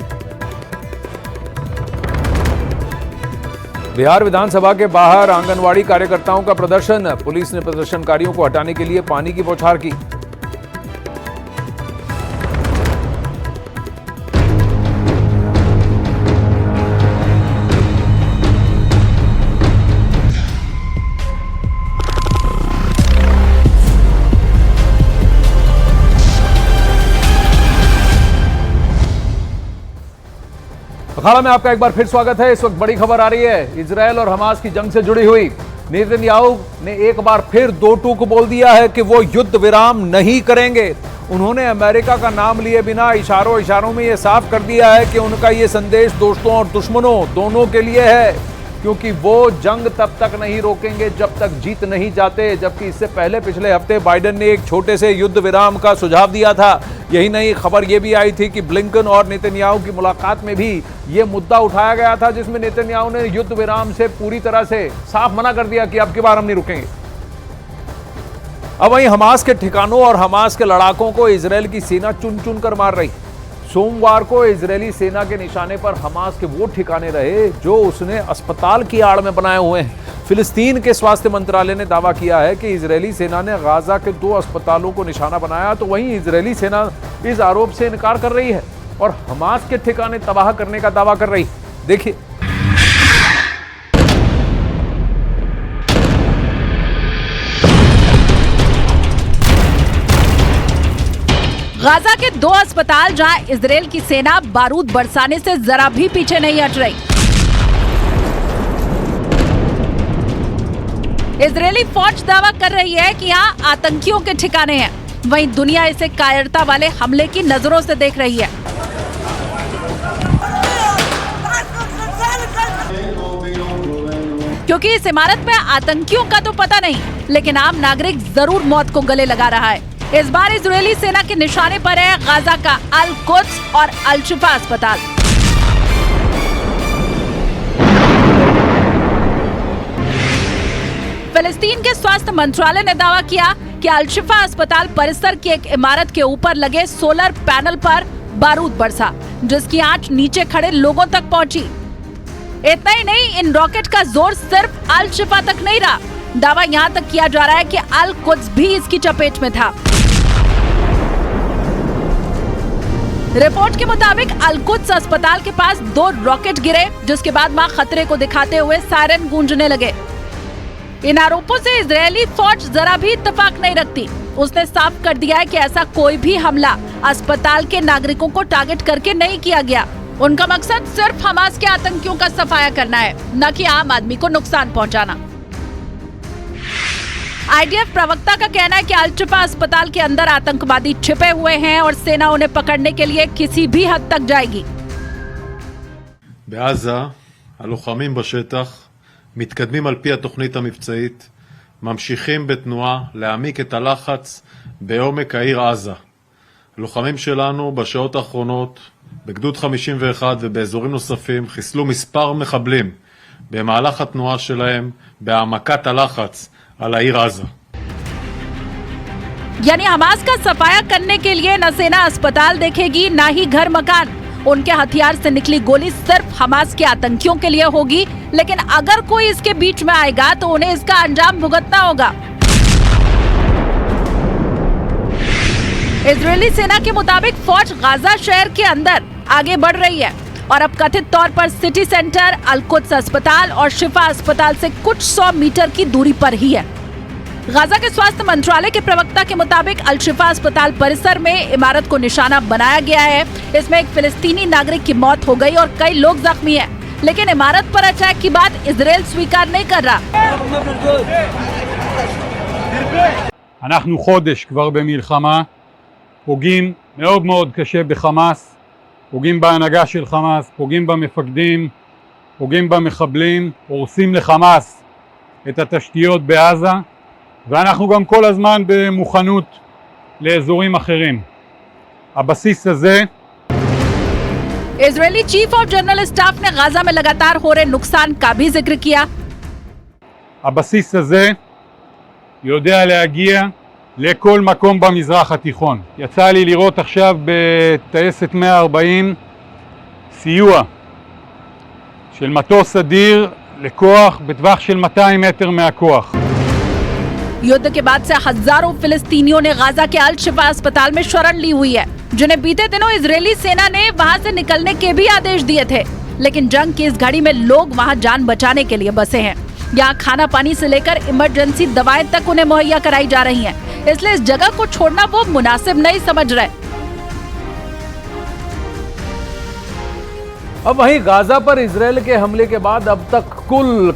बिहार विधानसभा के बाहर आंगनवाड़ी कार्यकर्ताओं का प्रदर्शन। पुलिस ने प्रदर्शनकारियों को हटाने के लिए पानी की बौछार की। अखाड़ा में आपका एक बार फिर स्वागत है। इस वक्त बड़ी खबर आ रही है इजरायल और हमास की जंग से जुड़ी हुई। नेतन्याहू ने एक बार फिर दो टूक बोल दिया है कि वो युद्ध विराम नहीं करेंगे। उन्होंने अमेरिका का नाम लिए बिना इशारों में ये साफ कर दिया है कि उनका ये संदेश दोस्तों और दुश्मनों दोनों के लिए है, क्योंकि वो जंग तब तक नहीं रोकेंगे जब तक जीत नहीं जाते। जबकि इससे पहले पिछले हफ्ते बाइडेन ने एक छोटे से युद्ध विराम का सुझाव दिया था। यही नहीं, खबर यह भी आई थी कि ब्लिंकन और नेतन्याहू की मुलाकात में भी यह मुद्दा उठाया गया था, जिसमें नेतन्याहू ने युद्ध विराम से पूरी तरह से साफ मना कर दिया कि अब की बार हम नहीं रुकेंगे। अब वहीं हमास के ठिकानों और हमास के लड़ाकों को इजरायल की सेना चुन चुन कर मार रही। सोमवार को इजरायली सेना के निशाने पर हमास के वो ठिकाने रहे जो उसने अस्पताल की आड़ में बनाए हुए हैं। फिलिस्तीन के स्वास्थ्य मंत्रालय ने दावा किया है कि इजरायली सेना ने गाजा के 2 अस्पतालों को निशाना बनाया, तो वहीं इजरायली सेना इस आरोप से इनकार कर रही है और हमास के ठिकाने तबाह करने का दावा कर रही। देखिए, गाजा के 2 अस्पताल जहां इजरायल की सेना बारूद बरसाने से जरा भी पीछे नहीं हट रही। इजरायली फौज दावा कर रही है कि यहाँ आतंकियों के ठिकाने हैं, वहीं दुनिया इसे कायरता वाले हमले की नजरों से देख रही है। क्योंकि इस इमारत में आतंकियों का तो पता नहीं, लेकिन आम नागरिक जरूर मौत को गले लगा रहा है। इस बार इजरायली सेना के निशाने पर है गाजा का अल कुद्स और अल शिफा अस्पताल। फिलिस्तीन के स्वास्थ्य मंत्रालय ने दावा किया कि अल शिफा अस्पताल परिसर की एक इमारत के ऊपर लगे सोलर पैनल पर बारूद बरसा, जिसकी आंच नीचे खड़े लोगों तक पहुंची। इतना ही नहीं, इन रॉकेट का जोर सिर्फ अल शिफा तक नहीं रहा, दावा यहां तक किया जा रहा है कि अल कुद्स भी इसकी चपेट में था। रिपोर्ट के मुताबिक अल कुद्स अस्पताल के पास 2 रॉकेट गिरे, जिसके बाद मां खतरे को दिखाते हुए सायरन गूंजने लगे। इन आरोपों से इजरायली फौज जरा भी इत्तेफाक नहीं रखती। उसने साफ कर दिया है कि ऐसा कोई भी हमला अस्पताल के नागरिकों को टारगेट करके नहीं किया गया। उनका मकसद सिर्फ हमास के आतंकियों का सफाया करना है, न कि आम आदमी को नुकसान पहुंचाना। आईडीएफ प्रवक्ता का कहना है कि अल शिफा अस्पताल के अंदर आतंकवादी छिपे हुए हैं और सेना उन्हें पकड़ने के लिए किसी भी हद तक जाएगी। בעזה, הלוחמים בשטח מתקדמים על פי התוכנית המבצעית ממשיכים בתנועה להעמיק את הלחץ בעומק העיר עזה. הלוחמים שלנו בשעות האחרונות בגדוד 51 ובאזורים נוספים חיסלו מספר מחבלים במהלך התנועה שלהם בהעמקת הלחץ על העיר עזה. यानी हमास का सफाया करने के लिए न सेना अस्पताल देखेगी न ही घर मकान। उनके हथियार से निकली गोली सिर्फ हमास के आतंकियों के लिए होगी, लेकिन अगर कोई इसके बीच में आएगा तो उन्हें इसका अंजाम भुगतना होगा। इजरायली सेना के मुताबिक फौज गाजा शहर के अंदर आगे बढ़ रही है और अब कथित तौर पर सिटी सेंटर, अल-कुद्स अस्पताल और शिफा अस्पताल से कुछ 100 मीटर की दूरी पर ही है। गाजा के स्वास्थ्य मंत्रालय के प्रवक्ता के मुताबिक अल-शिफा अस्पताल परिसर में इमारत को निशाना बनाया गया है। इसमें एक फिलिस्तीनी नागरिक की मौत हो गई और कई लोग जख्मी हैं, लेकिन इमारत पर अटैक की बात इजराइल स्वीकार नहीं कर रहा। אנחנו חודש כבר במלחמה, פוגעים מאוד מאוד קשה בחמאס, פוגעים בהנהגה של חמאס, פוגעים במפקדים, פוגעים במחבלים, הורסים לחמאס את התשתיות בעזה, ואנחנו גם כל הזמן במוכנות לאזורים אחרים. הבסיס הזה Israeli chief of general staff ने गाजा में लगातार हो रहे नुकसान का भी जिक्र किया। הבסיס הזה יודע להגיע לכל מקום במזרח התיכון. יצא לי לראות עכשיו בטייסת 140 סיוע של מטוס אדיר לכוח בטווח של 200 מטר מהכוח. युद्ध के बाद से हजारों फिलिस्तीनियों ने गाजा के अल-शिफा अस्पताल में शरण ली हुई है, जिन्हें बीते दिनों इजरायली सेना ने वहां से निकलने के भी आदेश दिए थे। लेकिन जंग की इस घड़ी में लोग वहां जान बचाने के लिए बसे हैं। यहाँ खाना पानी से लेकर इमरजेंसी दवाएं तक उन्हें मुहैया कराई जा रही हैं, इसलिए इस जगह को छोड़ना वो मुनासिब नहीं समझ रहे। अब वहीं गाजा पर इजरायल के हमले के बाद अब तक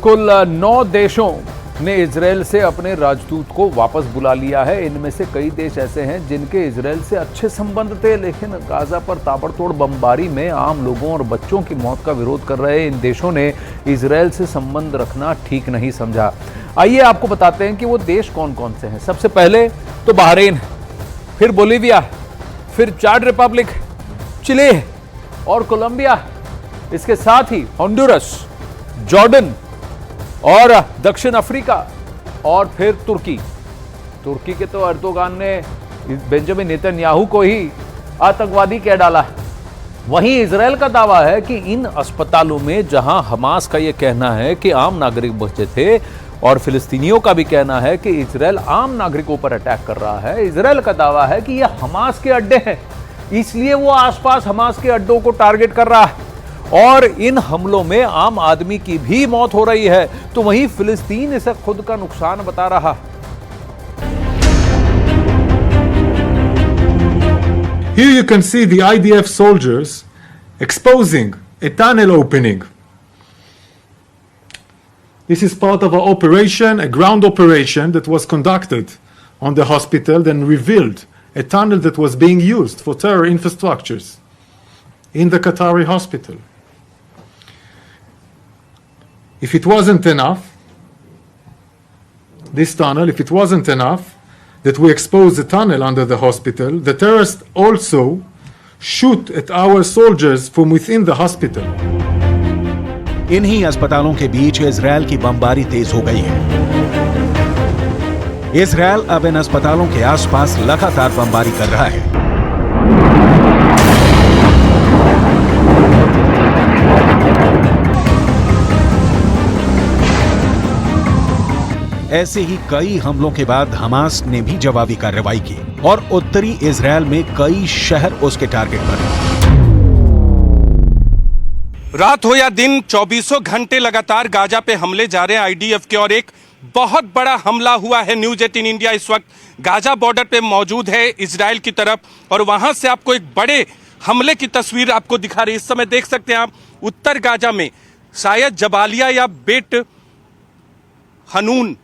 कुल 9 देशों ने इजरायल से अपने राजदूत को वापस बुला लिया है। इनमें से कई देश ऐसे हैं जिनके इजरायल से अच्छे संबंध थे, लेकिन गाजा पर ताबड़तोड़ बमबारी में आम लोगों और बच्चों की मौत का विरोध कर रहे इन देशों ने इजरायल से संबंध रखना ठीक नहीं समझा। आइए आपको बताते हैं कि वो देश कौन कौन से हैं। सबसे पहले तो बहरीन, फिर बोलीविया, फिर चाड रिपब्लिक, चिले और कोलंबिया, इसके साथ ही होंडुरस, जॉर्डन और दक्षिण अफ्रीका और फिर तुर्की। तुर्की के तो अर्दोगान ने बेंजामिन नेतन्याहू को ही आतंकवादी कह डाला। वहीं इजरायल का दावा है कि इन अस्पतालों में जहां हमास का यह कहना है कि आम नागरिक बचे थे और फिलिस्तीनियों का भी कहना है कि इजरायल आम नागरिकों पर अटैक कर रहा है, इजरायल का दावा है कि यह हमास के अड्डे हैं, इसलिए वो आसपास हमास के अड्डों को टारगेट कर रहा है और इन हमलों में आम आदमी की भी मौत हो रही है। तो वहीं फिलिस्तीन इसे खुद का नुकसान बता रहा। Here you can see the IDF soldiers exposing a tunnel opening. This is part of an operation, a ground operation that was conducted on the hospital, then revealed a tunnel that was being used for terror infrastructures in the Qatari hospital. If it wasn't enough, this tunnel, if it wasn't enough that we exposed the tunnel under the hospital, the terrorists also shoot at our soldiers from within the hospital. इन्हीं अस्पतालों के बीच Israel की बमबारी तेज हो गई है। Israel अब इन अस्पतालों के आसपास लगातार बमबारी कर रहा है। ऐसे ही कई हमलों के बाद हमास ने भी जवाबी कार्रवाई की और उत्तरी इजरायल में कई शहर उसके टारगेट पर। रात हो या दिन 24 घंटे लगातार गाजा पे हमले जा रहे हैं आईडीएफ के, और एक बहुत बड़ा हमला हुआ है। न्यूज 18 इंडिया इस वक्त गाजा बॉर्डर पे मौजूद है इजराइल की तरफ, और वहां से आपको एक बड़े हमले की तस्वीर आपको दिखा रही है। इस समय देख सकते हैं आप उत्तर गाजा में शायद जबालिया या बेट हनून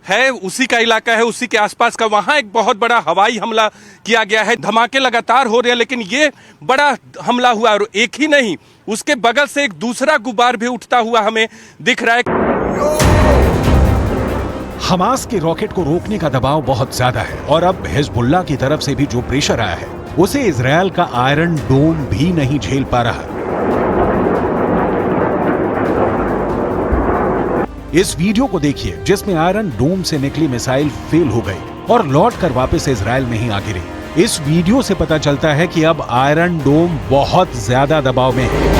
है, उसी का इलाका है, उसी के आसपास का, वहां एक बहुत बड़ा हवाई हमला किया गया है। धमाके लगातार हो रहे हैं, लेकिन ये बड़ा हमला हुआ, और एक ही नहीं, उसके बगल से एक दूसरा गुबार भी उठता हुआ हमें दिख रहा है। हमास के रॉकेट को रोकने का दबाव बहुत ज्यादा है और अब हिजबुल्लाह की तरफ से भी जो प्रेशर आया है उसे इजरायल का आयरन डोम भी नहीं झेल पा रहा। इस वीडियो को देखिए जिसमें आयरन डोम से निकली मिसाइल फेल हो गई और लौटकर वापस इजरायल में ही आ गिरी। इस वीडियो से पता चलता है कि अब आयरन डोम बहुत ज्यादा दबाव में है।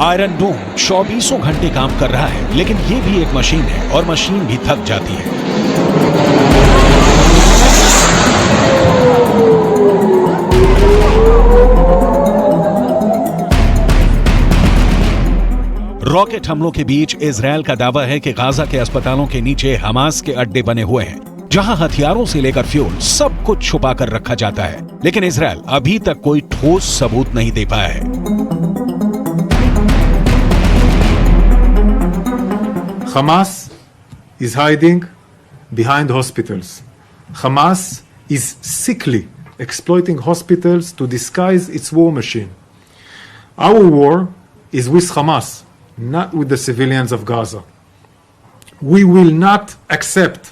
आयरन डोम 24 घंटे काम कर रहा है, लेकिन ये भी एक मशीन है और मशीन भी थक जाती है। रॉकेट हमलों के बीच इजरायल का दावा है कि गाजा के अस्पतालों के नीचे हमास के अड्डे बने हुए हैं, जहां हथियारों से लेकर फ्यूल सब कुछ छुपा कर रखा जाता है, लेकिन इजरायल अभी तक कोई ठोस सबूत नहीं दे पाया है। Hamas is hiding behind hospitals. Hamas is sickly exploiting hospitals to disguise its war machine. Our war is with Hamas, not with the civilians of Gaza. We will not accept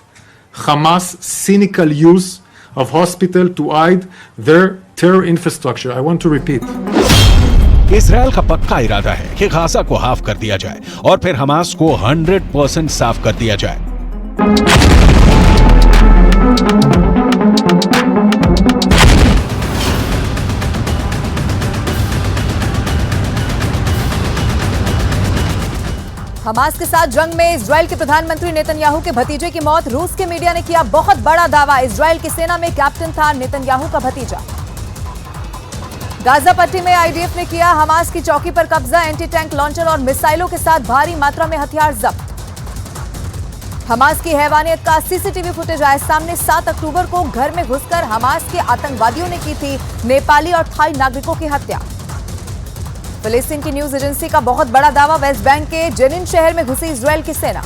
Hamas' cynical use of hospital to hide their terror infrastructure. I want to repeat. Israel का पक्का इरादा है कि Gaza को half कर दिया जाए और फिर हमास को 100% साफ कर दिया जाए। हमास के साथ जंग में इजरायल के प्रधानमंत्री नेतन्याहू के भतीजे की मौत। रूस के मीडिया ने किया बहुत बड़ा दावा, इजरायल की सेना में कैप्टन था नेतन्याहू का भतीजा। गाजा पट्टी में आईडीएफ ने किया हमास की चौकी पर कब्जा, एंटी टैंक लॉन्चर और मिसाइलों के साथ भारी मात्रा में हथियार जब्त। हमास की हैवानियत का सीसीटीवी फुटेज आया सामने। 7 अक्टूबर को घर में घुसकर हमास के आतंकवादियों ने की थी नेपाली और थाई नागरिकों की हत्या। फिलिस्तीन की न्यूज एजेंसी का बहुत बड़ा दावा, वेस्ट बैंक के जेनिन शहर में घुसी इजरायल की सेना।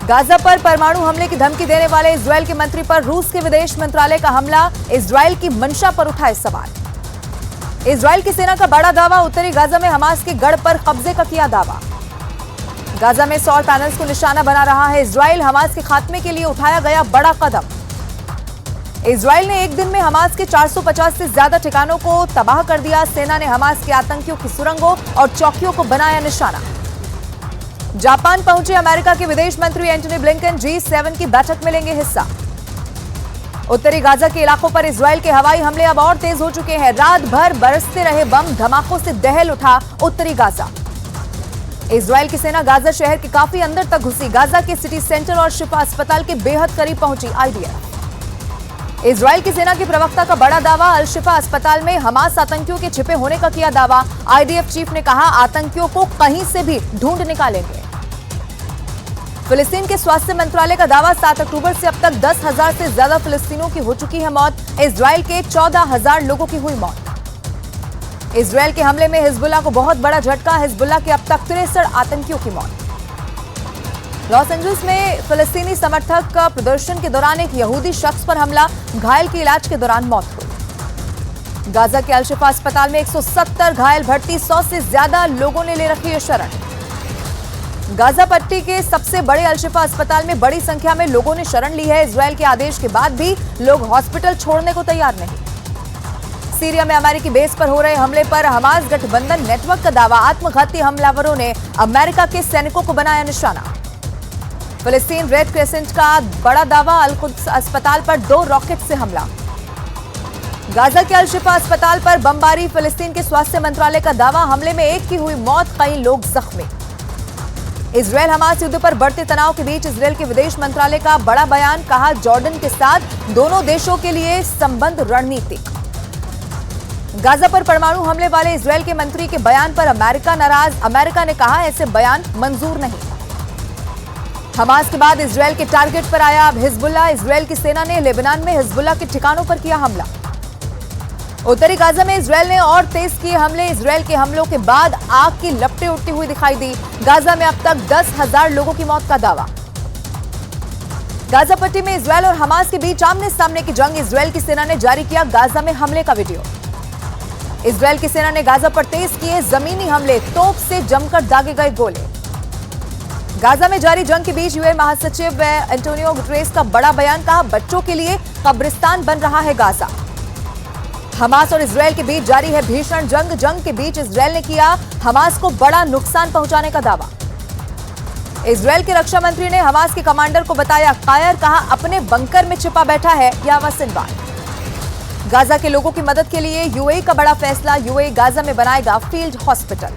गाजा पर परमाणु हमले की धमकी देने वाले इजरायल के मंत्री पर रूस के विदेश मंत्रालय का हमला, इजरायल की मंशा पर उठाए सवाल। इजरायल की सेना का बड़ा दावा, उत्तरी गाजा में हमास के गढ़ पर कब्जे का किया दावा। गाजा में सौर पैनल्स को निशाना बना रहा है इजरायल, हमास के खात्मे के लिए उठाया गया बड़ा कदम। इजरायल ने एक दिन में हमास के 450 से ज्यादा ठिकानों को तबाह कर दिया। सेना ने हमास के आतंकियों की सुरंगों और चौकियों को बनाया निशाना। जापान पहुंचे अमेरिका के विदेश मंत्री एंटनी ब्लिंकन, G7 की बैठक में लेंगे हिस्सा। उत्तरी गाजा के इलाकों पर इजरायल के हवाई हमले अब और तेज हो चुके हैं। रात भर बरसते रहे बम धमाकों से दहल उठा उत्तरी गाजा। इजरायल की सेना गाजा शहर के काफी अंदर तक घुसी। गाजा के सिटी सेंटर और शिफा अस्पताल के बेहद करीब पहुंची आईडीएफ। इजरायल की सेना के प्रवक्ता का बड़ा दावा, अल शिफा अस्पताल में हमास आतंकियों के छिपे होने का किया दावा। आईडीएफ चीफ ने कहा आतंकियों को कहीं से भी ढूंढ निकालेंगे। फिलिस्तीन के स्वास्थ्य मंत्रालय का दावा, 7 अक्टूबर से अब तक 10,000 से ज्यादा फिलिस्तीनियों की हो चुकी है मौत। इजरायल के 14,000 लोगों की हुई मौत। इजरायल के हमले में हिजबुल्लाह को बहुत बड़ा झटका, हिजबुल्लाह के अब तक 63 आतंकियों की मौत। लॉस एंजल्स में फिलिस्तीनी समर्थक का प्रदर्शन के दौरान एक यहूदी शख्स पर हमला, घायल की इलाज के दौरान मौत हुई। गाजा के अल शिफा अस्पताल में 170 घायल भर्ती, 100 से ज्यादा लोगों ने ले रखी है शरण। गाजा पट्टी के सबसे बड़े अल शिफा अस्पताल में बड़ी संख्या में लोगों ने शरण ली है। इजरायल के आदेश के बाद भी लोग हॉस्पिटल छोड़ने को तैयार नहीं। सीरिया में अमेरिकी बेस पर हो रहे हमले पर हमास गठबंधन नेटवर्क का दावा, आत्मघाती हमलावरों ने अमेरिका के सैनिकों को बनाया निशाना। फिलिस्तीन रेड क्रेसेंट का बड़ा दावा, अल कुद्स अस्पताल पर 2 रॉकेट से हमला। गाजा के अल शिफा अस्पताल पर बमबारी, फिलिस्तीन के स्वास्थ्य मंत्रालय का दावा, हमले में 1 की हुई मौत, कई लोग जख्मी। इजरायल हमास युद्ध पर बढ़ते तनाव के बीच इजरायल के विदेश मंत्रालय का बड़ा बयान, कहा जॉर्डन के साथ दोनों देशों के लिए संबंध रणनीतिक। गाजा पर परमाणु हमले वाले इजरायल के मंत्री के बयान पर अमेरिका नाराज, अमेरिका ने कहा ऐसे बयान मंजूर नहीं। हमास के बाद इजरायल के टारगेट पर आया अब हिजबुल्लाह, इजरायल की सेना ने लेबनान में हिजबुल्लाह के ठिकानों पर किया हमला। उत्तरी गाजा में इजरायल ने और तेज किए हमले, इजरायल के हमलों के बाद आग की लपटें उठती हुई दिखाई दी। गाजा में अब तक 10,000 लोगों की मौत का दावा। गाजा पट्टी में इजरायल और हमास के बीच आमने सामने की जंग। इजरायल की सेना ने जारी किया गाजा में हमले का वीडियो। इजरायल की सेना ने गाजा पर तेज किए जमीनी हमले, तोप से जमकर दागे गए गोले। गाजा में जारी जंग के बीच यूएन महासचिव एंटोनियो गुटेरेस का बड़ा बयान, कहा बच्चों के लिए कब्रिस्तान बन रहा है गाजा। हमास और इजरायल के बीच जारी है भीषण जंग। जंग के बीच इजरायल ने किया हमास को बड़ा नुकसान पहुंचाने का दावा। इजरायल के रक्षा मंत्री ने हमास के कमांडर को बताया कायर, कहा अपने बंकर में छिपा बैठा है यावा सिनवार। गाजा के लोगों की मदद के लिए यूएई का बड़ा फैसला, यूएई गाजा में बनाएगा फील्ड हॉस्पिटल।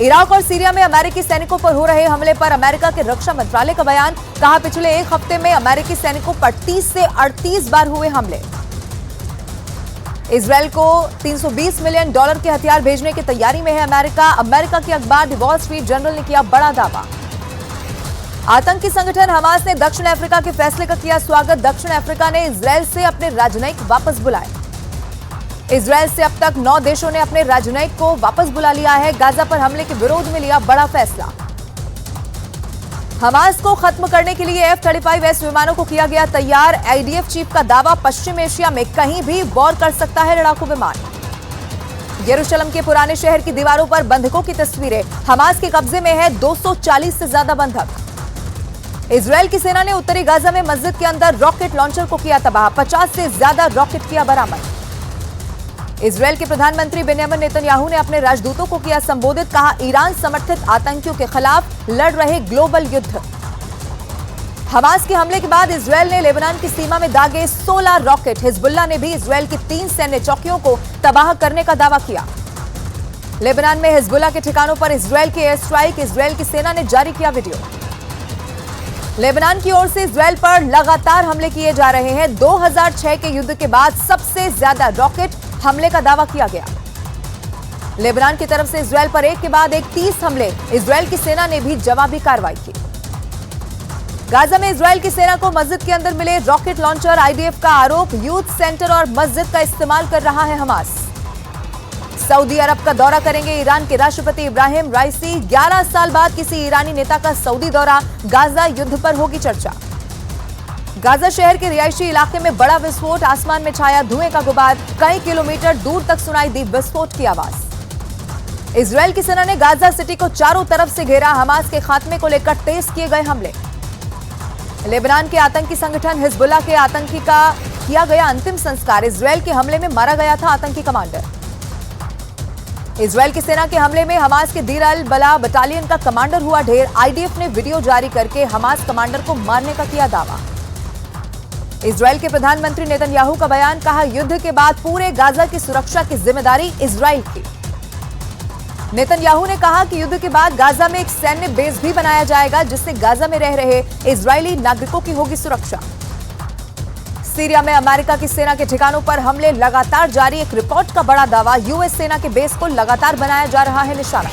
इराक और सीरिया में अमेरिकी सैनिकों पर हो रहे हमले पर अमेरिका के रक्षा मंत्रालय का बयान, कहा पिछले एक हफ्ते में अमेरिकी सैनिकों पर 30 से 38 बार हुए हमले। इजरायल को $320 मिलियन के हथियार भेजने की तैयारी में है अमेरिका। अमेरिका के अखबार द वॉल स्ट्रीट जर्नल ने किया बड़ा दावा। आतंकी संगठन हमास ने दक्षिण अफ्रीका के फैसले का किया स्वागत। दक्षिण अफ्रीका ने इजरायल से अपने राजनयिक वापस बुलाए। इजरायल से अब तक 9 देशों ने अपने राजनयिक को वापस बुला लिया है। गाजा पर हमले के विरोध में लिया बड़ा फैसला। हमास को खत्म करने के लिए F-35S विमानों को किया गया तैयार। आईडीएफ चीफ का दावा, पश्चिम एशिया में कहीं भी वॉर कर सकता है लड़ाकू विमान। यरूशलेम के पुराने शहर की दीवारों पर बंधकों की तस्वीरें। हमास के कब्जे में है 240 से ज्यादा बंधक। इजरायल की सेना ने उत्तरी गाजा में मस्जिद के अंदर रॉकेट लॉन्चर को किया तबाह। 50 से ज्यादा रॉकेट किया बरामद। इजरायल के प्रधानमंत्री बेंयामिन नेतन्याहू ने अपने राजदूतों को किया संबोधित, कहा ईरान समर्थित आतंकियों के खिलाफ लड़ रहे ग्लोबल युद्ध। हमास के हमले के बाद इजरायल ने लेबनान की सीमा में दागे 16 रॉकेट। हिजबुल्लाह ने भी इजरायल की 3 सैन्य चौकियों को तबाह करने का दावा किया। लेबनान में हिजबुल्लाह के ठिकानों पर इजरायल के एयर स्ट्राइक, इजरायल की सेना ने जारी किया वीडियो। लेबनान की ओर से इजरायल पर लगातार हमले किए जा रहे हैं। 2006 के युद्ध के बाद सबसे ज्यादा रॉकेट हमले का दावा किया गया। लेबनान की तरफ से इजरायल पर एक के बाद एक 30 हमले। इजरायल की सेना ने भी जवाबी कार्रवाई की। गाजा में इजरायल की सेना को मस्जिद के अंदर मिले रॉकेट लॉन्चर। आईडीएफ का आरोप, यूथ सेंटर और मस्जिद का इस्तेमाल कर रहा है हमास। सऊदी अरब का दौरा करेंगे ईरान के राष्ट्रपति इब्राहिम राइसी। 11 साल बाद किसी ईरानी नेता का सऊदी दौरा। गाजा युद्ध पर होगी चर्चा। गाजा शहर के रिहायशी इलाके में बड़ा विस्फोट, आसमान में छाया धुएं का गुबार। कई किलोमीटर दूर तक सुनाई दी विस्फोट की आवाज। इजरायल की सेना ने गाजा सिटी को चारों तरफ से घेरा। हमास के खात्मे को लेकर तेज किए गए हमले। लेबनान के आतंकी संगठन हिजबुल्लाह के आतंकी का किया गया अंतिम संस्कार। इजरायल के हमले में मारा गया था आतंकी कमांडर। इजरायल की सेना के हमले में हमास के दीर अल बला बटालियन का कमांडर हुआ ढेर। आईडीएफ ने वीडियो जारी करके हमास कमांडर को मारने का किया दावा। इजरायल के प्रधानमंत्री नेतन्याहू का बयान, कहा युद्ध के बाद पूरे गाजा की सुरक्षा की जिम्मेदारी इजरायल की। नेतन्याहू ने कहा कि युद्ध के बाद गाजा में एक सैन्य बेस भी बनाया जाएगा, जिससे गाजा में रह रहे इजरायली नागरिकों की होगी सुरक्षा। सीरिया में अमेरिका की सेना के ठिकानों पर हमले लगातार जारी। एक रिपोर्ट का बड़ा दावा, यूएस सेना के बेस को लगातार बनाया जा रहा है निशाना।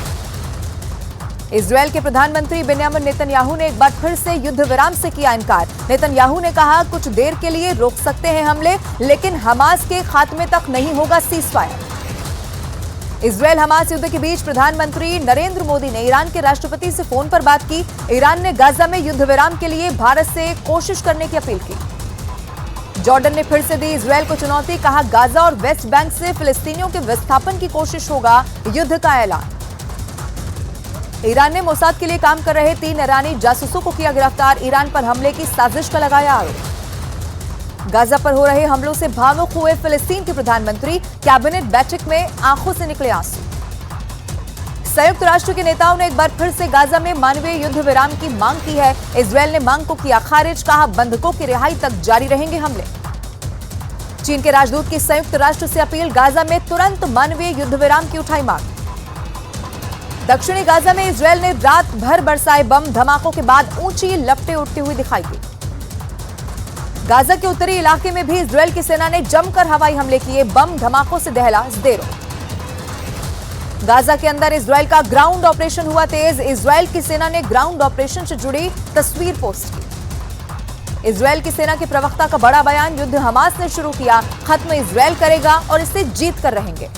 इजरायल के प्रधानमंत्री बेंयामिन नेतन्याहू ने एक बार फिर से युद्ध विराम से किया इनकार। नेतन्याहू ने कहा कुछ देर के लिए रोक सकते हैं हमले, लेकिन हमास के खात्मे तक नहीं होगा सीजफायर। इजरायल हमास युद्ध के बीच प्रधानमंत्री नरेंद्र मोदी ने ईरान के राष्ट्रपति से फोन पर बात की। ईरान ने गाजा में युद्ध विराम के लिए भारत से कोशिश करने की अपील की। जॉर्डन ने फिर से दी इजरायल को चुनौती, कहा गाजा और वेस्ट बैंक से फिलिस्तीनियों के विस्थापन की कोशिश होगा युद्ध का ऐलान। ईरान ने मोसाद के लिए काम कर रहे 3 ईरानी जासूसों को किया गिरफ्तार। ईरान पर हमले की साजिश का लगाया आरोप। गाजा पर हो रहे हमलों से भावुक हुए फिलिस्तीन के प्रधानमंत्री। कैबिनेट बैठक में आंखों से निकले आंसू। संयुक्त राष्ट्र के नेताओं ने एक बार फिर से गाजा में मानवीय युद्ध विराम की मांग की है। इजरायल ने मांग को किया खारिज, कहा बंधकों की रिहाई तक जारी रहेंगे हमले। चीन के राजदूत की संयुक्त राष्ट्र से अपील, गाजा में तुरंत मानवीय युद्ध विराम की उठाई मांग। दक्षिणी गाजा में इजरायल ने रात भर बरसाए बम। धमाकों के बाद ऊंची लपटें उठती हुई दिखाई दी। गाजा के उत्तरी इलाके में भी इजरायल की सेना ने जमकर हवाई हमले किए। बम धमाकों से दहला ज़ेरो। गाजा के अंदर इजरायल का ग्राउंड ऑपरेशन हुआ तेज। इजरायल की सेना ने ग्राउंड ऑपरेशन से जुड़ी तस्वीर पोस्ट की। इजरायल की सेना के प्रवक्ता का बड़ा बयान, युद्ध हमास ने शुरू किया, खत्म इजरायल करेगा और इसे जीत कर रहेंगे।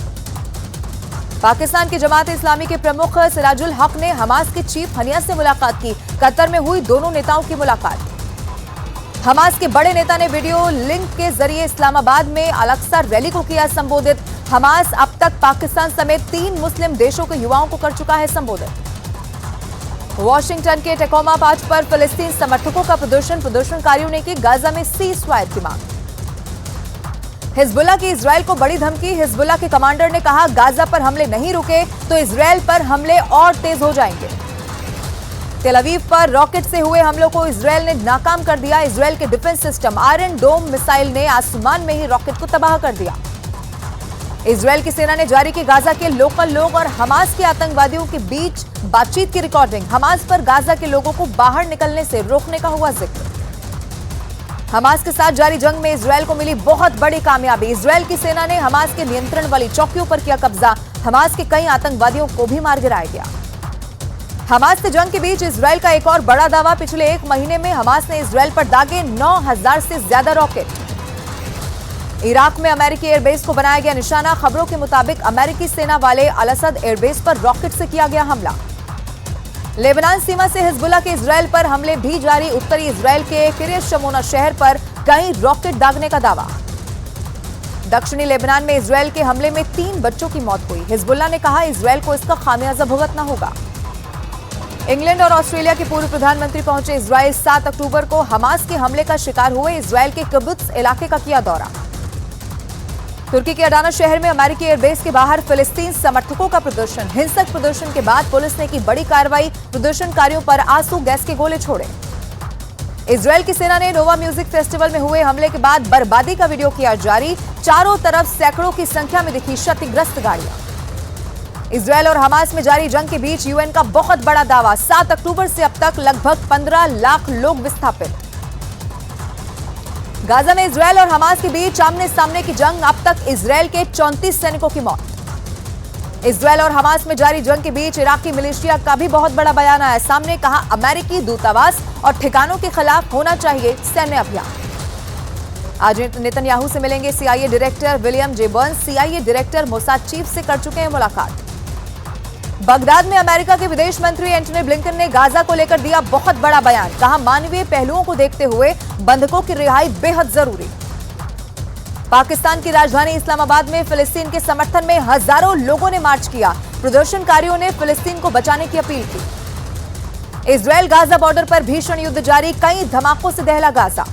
पाकिस्तान की जमात इस्लामी के प्रमुख सिराजुल हक ने हमास के चीफ हनिया से मुलाकात की। कतर में हुई दोनों नेताओं की मुलाकात। हमास के बड़े नेता ने वीडियो लिंक के जरिए इस्लामाबाद में अल-अक्सा रैली को किया संबोधित। हमास अब तक पाकिस्तान समेत 3 मुस्लिम देशों के युवाओं को कर चुका है संबोधित। वॉशिंगटन के टेकोमा मार्च पर फिलिस्तीन समर्थकों का प्रदर्शनकारियों ने की गाजा में सीज फायर की मांग। हिजबुल्लाह की इजरायल को बड़ी धमकी। हिजबुल्लाह के कमांडर ने कहा, गाजा पर हमले नहीं रुके तो इजरायल पर हमले और तेज हो जाएंगे। तेल अवीव पर रॉकेट से हुए हमलों को इजरायल ने नाकाम कर दिया। इजरायल के defence system iron dome missile ने आसमान में ही रॉकेट को तबाह कर दिया। इजरायल की सेना ने जारी की गाजा के लोकल लोग और हमास के आतंकवादियों के बीच बातचीत की रिकॉर्डिंग। हमास पर गाजा के लोगों को बाहर निकलने से रोकने का हुआ जिक्र। हमास के साथ जारी जंग में इजरायल को मिली बहुत बड़ी कामयाबी। इजरायल की सेना ने हमास के नियंत्रण वाली चौकियों पर किया कब्जा। हमास के कई आतंकवादियों को भी मार गिराया गया। हमास से जंग के बीच इजरायल का एक और बड़ा दावा। पिछले 1 महीने में हमास ने इजरायल पर दागे 9000 से ज्यादा रॉकेट। इराक में अमेरिकी एयरबेस को बनाया गया निशाना। खबरों के मुताबिक अमेरिकी सेना वाले अल-असद एयरबेस पर रॉकेट से किया गया हमला। लेबनान सीमा से हिजबुल्लाह के इजरायल पर हमले भी जारी। उत्तरी इजरायल के किरियत शमोना शहर पर कई रॉकेट दागने का दावा। दक्षिणी लेबनान में इजरायल के हमले में 3 बच्चों की मौत हुई। हिजबुल्लाह ने कहा, इजरायल को इसका खामियाजा भुगतना होगा। इंग्लैंड और ऑस्ट्रेलिया के पूर्व प्रधानमंत्री पहुंचे इजरायल। 7 अक्टूबर को हमास के हमले का शिकार हुए इजरायल के किबुत्ज इलाके का किया दौरा। तुर्की के अडाना शहर में अमेरिकी एयरबेस के बाहर फिलिस्तीन समर्थकों का प्रदर्शन। हिंसक प्रदर्शन के बाद पुलिस ने की बड़ी कार्रवाई। प्रदर्शनकारियों पर आंसू गैस के गोले छोड़े। इजरायल की सेना ने नोवा म्यूजिक फेस्टिवल में हुए हमले के बाद बर्बादी का वीडियो किया जारी। चारों तरफ सैकड़ों की संख्या में दिखी क्षतिग्रस्त गाड़ियां। इजरायल और हमास में जारी जंग के बीच यूएन का बहुत बड़ा दावा। 7 अक्टूबर से अब तक लगभग 15 लाख लोग विस्थापित। गाजा में इजरायल और हमास के बीच आमने सामने की जंग। अब तक इजरायल के 34 सैनिकों की मौत। इजरायल और हमास में जारी जंग के बीच इराकी मिलिशिया का भी बहुत बड़ा बयान आया सामने। कहा, अमेरिकी दूतावास और ठिकानों के खिलाफ होना चाहिए सैन्य अभियान। आज नेतन्याहू से मिलेंगे CIA director William J Burns. CIA director Mossad chief से कर चुके हैं मुलाकात। बगदाद में अमेरिका के विदेश मंत्री एंटनी ब्लिंकन ने गाजा को लेकर दिया बहुत बड़ा बयान। कहा, मानवीय पहलुओं को देखते हुए बंधकों की रिहाई बेहद जरूरी। पाकिस्तान की राजधानी इस्लामाबाद में फिलिस्तीन के समर्थन में हजारों लोगों ने मार्च किया। प्रदर्शनकारियों ने फिलिस्तीन को बचाने की अपील की। इजरायल गाजा बॉर्डर पर भीषण युद्ध जारी। कई धमाकों से दहला गाजा।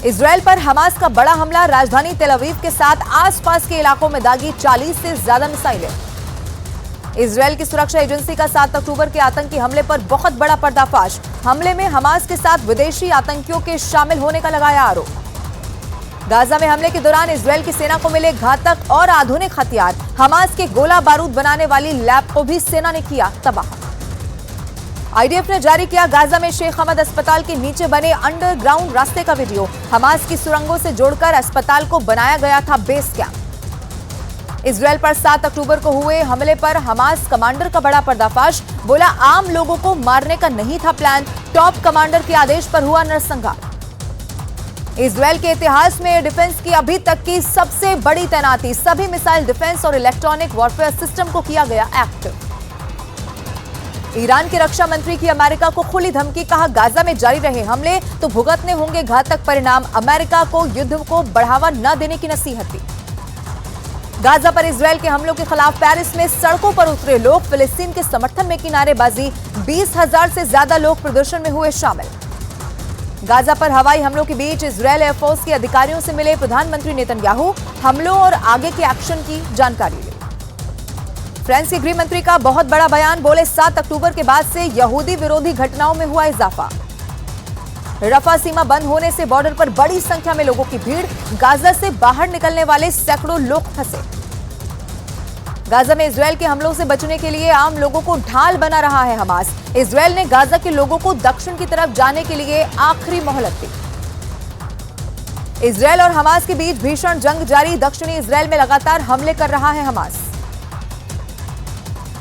इजरायल पर हमास का बड़ा हमला। राजधानी तेल अवीव के साथ आसपास के इलाकों में दागी 40 से ज्यादा मिसाइलें। इजरायल की सुरक्षा एजेंसी का 7 अक्टूबर के आतंकी हमले पर बहुत बड़ा पर्दाफाश। हमले में हमास के साथ विदेशी आतंकियों के शामिल होने का लगाया आरोप। गाजा में हमले के दौरान इजरायल की सेना को मिले घातक और आधुनिक हथियार। हमास के गोला बारूद बनाने वाली लैब को भी सेना ने किया तबाह। आईडीएफ ने जारी किया गाजा में शेख हमद अस्पताल के नीचे बने अंडरग्राउंड रास्ते का वीडियो। हमास की सुरंगों से जोड़कर अस्पताल को बनाया गया था बेस कैंप। इजरायल पर 7 अक्टूबर को हुए हमले पर हमास कमांडर का बड़ा पर्दाफाश। बोला, आम लोगों को मारने का नहीं था प्लान। टॉप कमांडर के आदेश पर हुआ नरसंहार। इजरायल के इतिहास में एयर डिफेंस की अभी तक की सबसे बड़ी तैनाती। सभी मिसाइल डिफेंस और इलेक्ट्रॉनिक वॉरफेयर सिस्टम को किया गया एक्टिव। ईरान के रक्षा मंत्री की अमेरिका को खुली धमकी। कहा, गाजा में जारी रहे हमले तो भुगतने होंगे घातक परिणाम। अमेरिका को युद्ध को बढ़ावा न देने की नसीहत दी। गाजा पर इजरायल के हमलों के खिलाफ पेरिस में सड़कों पर उतरे लोग। फिलिस्तीन के समर्थन में की नारेबाजी। 20,000 से ज्यादा लोग प्रदर्शन में हुए शामिल। गाजा पर हवाई हमलों के बीच इजरायल एयरफोर्स के अधिकारियों से मिले प्रधानमंत्री नेतन्याहू। हमलों और आगे के एक्शन की जानकारी ली। फ्रांस के गृह मंत्री का बहुत बड़ा बयान। बोले, 7 अक्टूबर के बाद से यहूदी विरोधी घटनाओं में हुआ इजाफा। रफा सीमा बंद होने से बॉर्डर पर बड़ी संख्या में लोगों की भीड़। गाजा से बाहर निकलने वाले सैकड़ों लोग फंसे। गाजा में इजरायल के हमलों से बचने के लिए आम लोगों को ढाल बना रहा है हमास। इजरायल ने गाजा के लोगों को दक्षिण की तरफ जाने के लिए आखिरी मोहलत दी। इजरायल और हमास के बीच भीषण जंग जारी। दक्षिणी इजरायल में लगातार हमले कर रहा है हमास।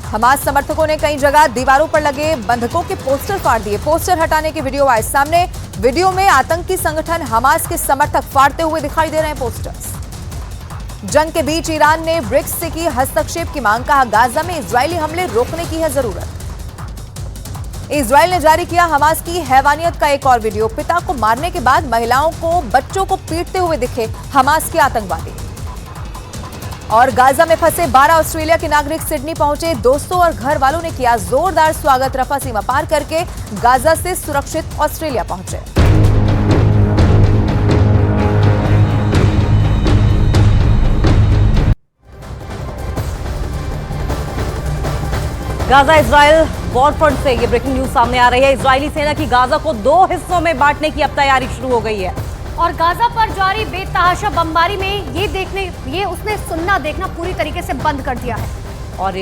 हमास समर्थकों ने कई जगह दीवारों पर लगे बंधकों के पोस्टर फाड़ दिए। पोस्टर हटाने के वीडियो आए सामने। वीडियो में आतंकी संगठन हमास के समर्थक फाड़ते हुए दिखाई दे रहे हैं पोस्टर्स। जंग के बीच ईरान ने ब्रिक्स से की हस्तक्षेप की मांग। कहा, गाजा में इजरायली हमले रोकने की है जरूरत। इजराइल ने जारी किया हमास की हैवानियत का एक और वीडियो। पिता को मारने के बाद महिलाओं को, बच्चों को पीटते हुए दिखे हमास के आतंकवादी। और गाजा में फंसे 12 ऑस्ट्रेलिया के नागरिक सिडनी पहुंचे। दोस्तों और घर वालों ने किया जोरदार स्वागत। रफा सीमा पार करके गाजा से सुरक्षित ऑस्ट्रेलिया पहुंचे। गाजा इजराइल वॉर फ्रंट से ये ब्रेकिंग न्यूज सामने आ रही है। इजरायली सेना की गाजा को 2 हिस्सों में बांटने की अब तैयारी शुरू हो गई है। और गाजा पर जारी बेतहाशा बमबारी में ये उसने सुनना देखना पूरी तरीके से बंद कर दिया है। और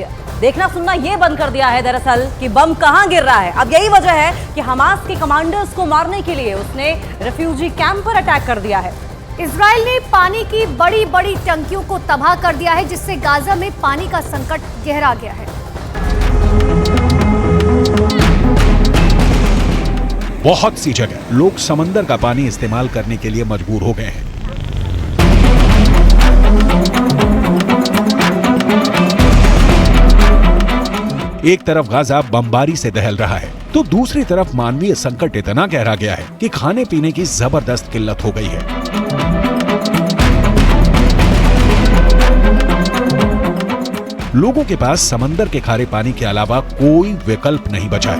देखना सुनना ये बंद कर दिया है दरअसल कि बम कहां गिर रहा है। अब यही वजह है कि हमास के कमांडर्स को मारने के लिए उसने रेफ्यूजी कैंप पर अटैक कर दिया है। इजराइल ने पानी की बड़ी बड़ी टंकियों को तबाह कर दिया है, जिससे गाजा में पानी का संकट गहरा गया है। बहुत सी जगह लोग समंदर का पानी इस्तेमाल करने के लिए मजबूर हो गए हैं। एक तरफ गाजा बमबारी से दहल रहा है तो दूसरी तरफ मानवीय संकट इतना गहरा गया है कि खाने पीने की जबरदस्त किल्लत हो गई है। लोगों के पास समंदर के खारे पानी के अलावा कोई विकल्प नहीं बचा है।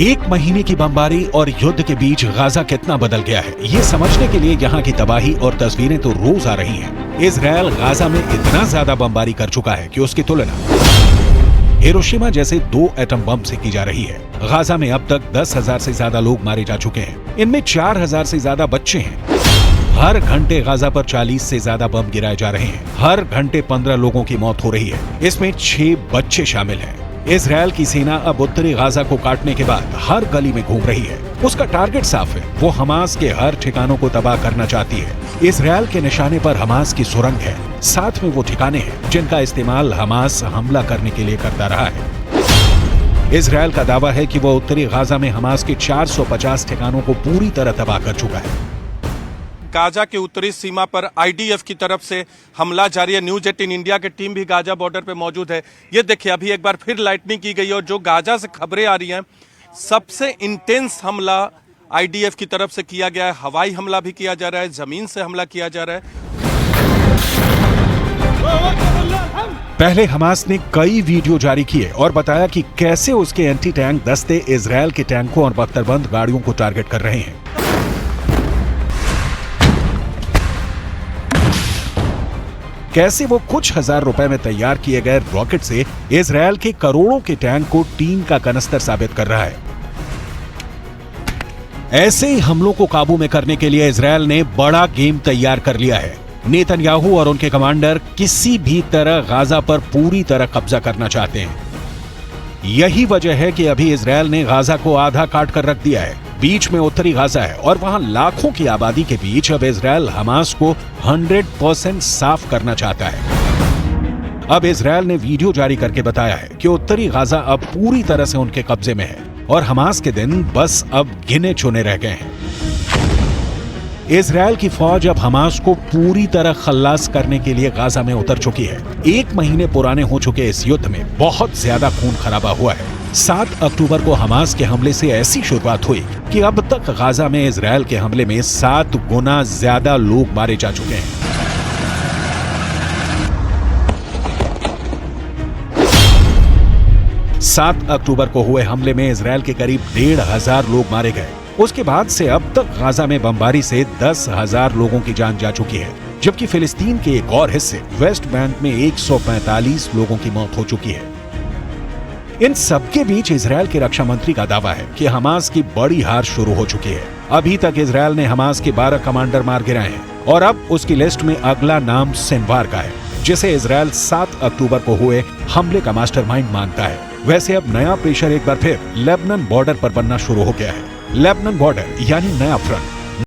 एक महीने की बमबारी और युद्ध के बीच गाजा कितना बदल गया है, ये समझने के लिए यहाँ की तबाही और तस्वीरें तो रोज आ रही हैं। इजराइल गाजा में इतना ज्यादा बमबारी कर चुका है कि उसकी तुलना हिरोशिमा जैसे 2 एटम बम से की जा रही है। गाजा में अब तक 10,000 से ज्यादा लोग मारे जा चुके हैं। इनमें 4,000 से ज्यादा बच्चे हैं। हर घंटे गाजा पर 40 से ज्यादा बम गिराए जा रहे हैं। हर घंटे 15 लोगों की मौत हो रही है, इसमें 6 बच्चे शामिल हैं। इजराइल की सेना अब उत्तरी गाजा को काटने के बाद हर गली में घूम रही है। उसका टारगेट साफ है, वो हमास के हर ठिकानों को तबाह करना चाहती है। इजराइल के निशाने पर हमास की सुरंग है, साथ में वो ठिकाने हैं जिनका इस्तेमाल हमास हमला करने के लिए करता रहा है। इजराइल का दावा है कि वो उत्तरी गाजा में हमास के 450 ठिकानों को पूरी तरह तबाह कर चुका है। गाजा के उत्तरी सीमा पर आईडीएफ की तरफ से हमला जारी है। न्यूज 18 इंडिया की टीम भी गाजा बॉर्डर पे मौजूद है। ये देखिए अभी एक बार फिर लाइटनिंग की गई और जो गाजा से खबरें आ रही हैं, सबसे इंटेंस हमला आईडीएफ की तरफ से किया गया है। हवाई हमला भी किया जा रहा है, जमीन से हमला किया जा रहा है। पहले हमास ने कई वीडियो जारी किए और बताया कि कैसे उसके एंटी टैंक दस्ते इजराइल के टैंकों और बख्तरबंद गाड़ियों को टारगेट कर रहे हैं। कैसे वो कुछ हजार रुपए में तैयार किए गए रॉकेट से इजराइल के करोड़ों के टैंक को टीन का कनस्तर साबित कर रहा है। ऐसे ही हमलों को काबू में करने के लिए इजराइल ने बड़ा गेम तैयार कर लिया है। नेतन्याहू और उनके कमांडर किसी भी तरह गाजा पर पूरी तरह कब्जा करना चाहते हैं। यही वजह है कि अभी इजराइल ने गाजा को आधा काट कर रख दिया है। बीच में उत्तरी गाजा है और वहां लाखों की आबादी के बीच अब इजराइल हमास को 100% साफ करना चाहता है। अब इजराइल ने वीडियो जारी करके बताया है कि उत्तरी गाजा अब पूरी तरह से उनके कब्जे में है और हमास के दिन बस अब गिने चुने रह गए हैं। इजराइल की फौज अब हमास को पूरी तरह खल्लास करने के लिए गाजा में उतर चुकी है। 1 महीने पुराने हो चुके इस युद्ध में बहुत ज्यादा खून खराबा हुआ है। 7 अक्टूबर को हमास के हमले से ऐसी शुरुआत हुई कि अब तक गाजा में इजराइल के हमले में 7 गुना ज्यादा लोग मारे जा चुके हैं। सात अक्टूबर को हुए हमले में इजराइल के करीब 1,500 लोग मारे गए। उसके बाद से अब तक गाजा में बमबारी से 10,000 लोगों की जान जा चुकी है, जबकि फिलिस्तीन के एक और हिस्से वेस्ट बैंक में 145 लोगों की मौत हो चुकी है। इन सबके बीच इजराइल के रक्षा मंत्री का दावा है कि हमास की बड़ी हार शुरू हो चुकी है। अभी तक इजराइल ने हमास के 12 कमांडर मार गिराए हैं और अब उसकी लिस्ट में अगला नाम सिनवार का है, जिसे इजराइल 7 अक्टूबर को हुए हमले का मास्टरमाइंड मानता है। वैसे अब नया प्रेशर एक बार फिर लेबनान बॉर्डर पर बनना शुरू हो गया है। लेबनान बॉर्डर यानी नया फ्रंट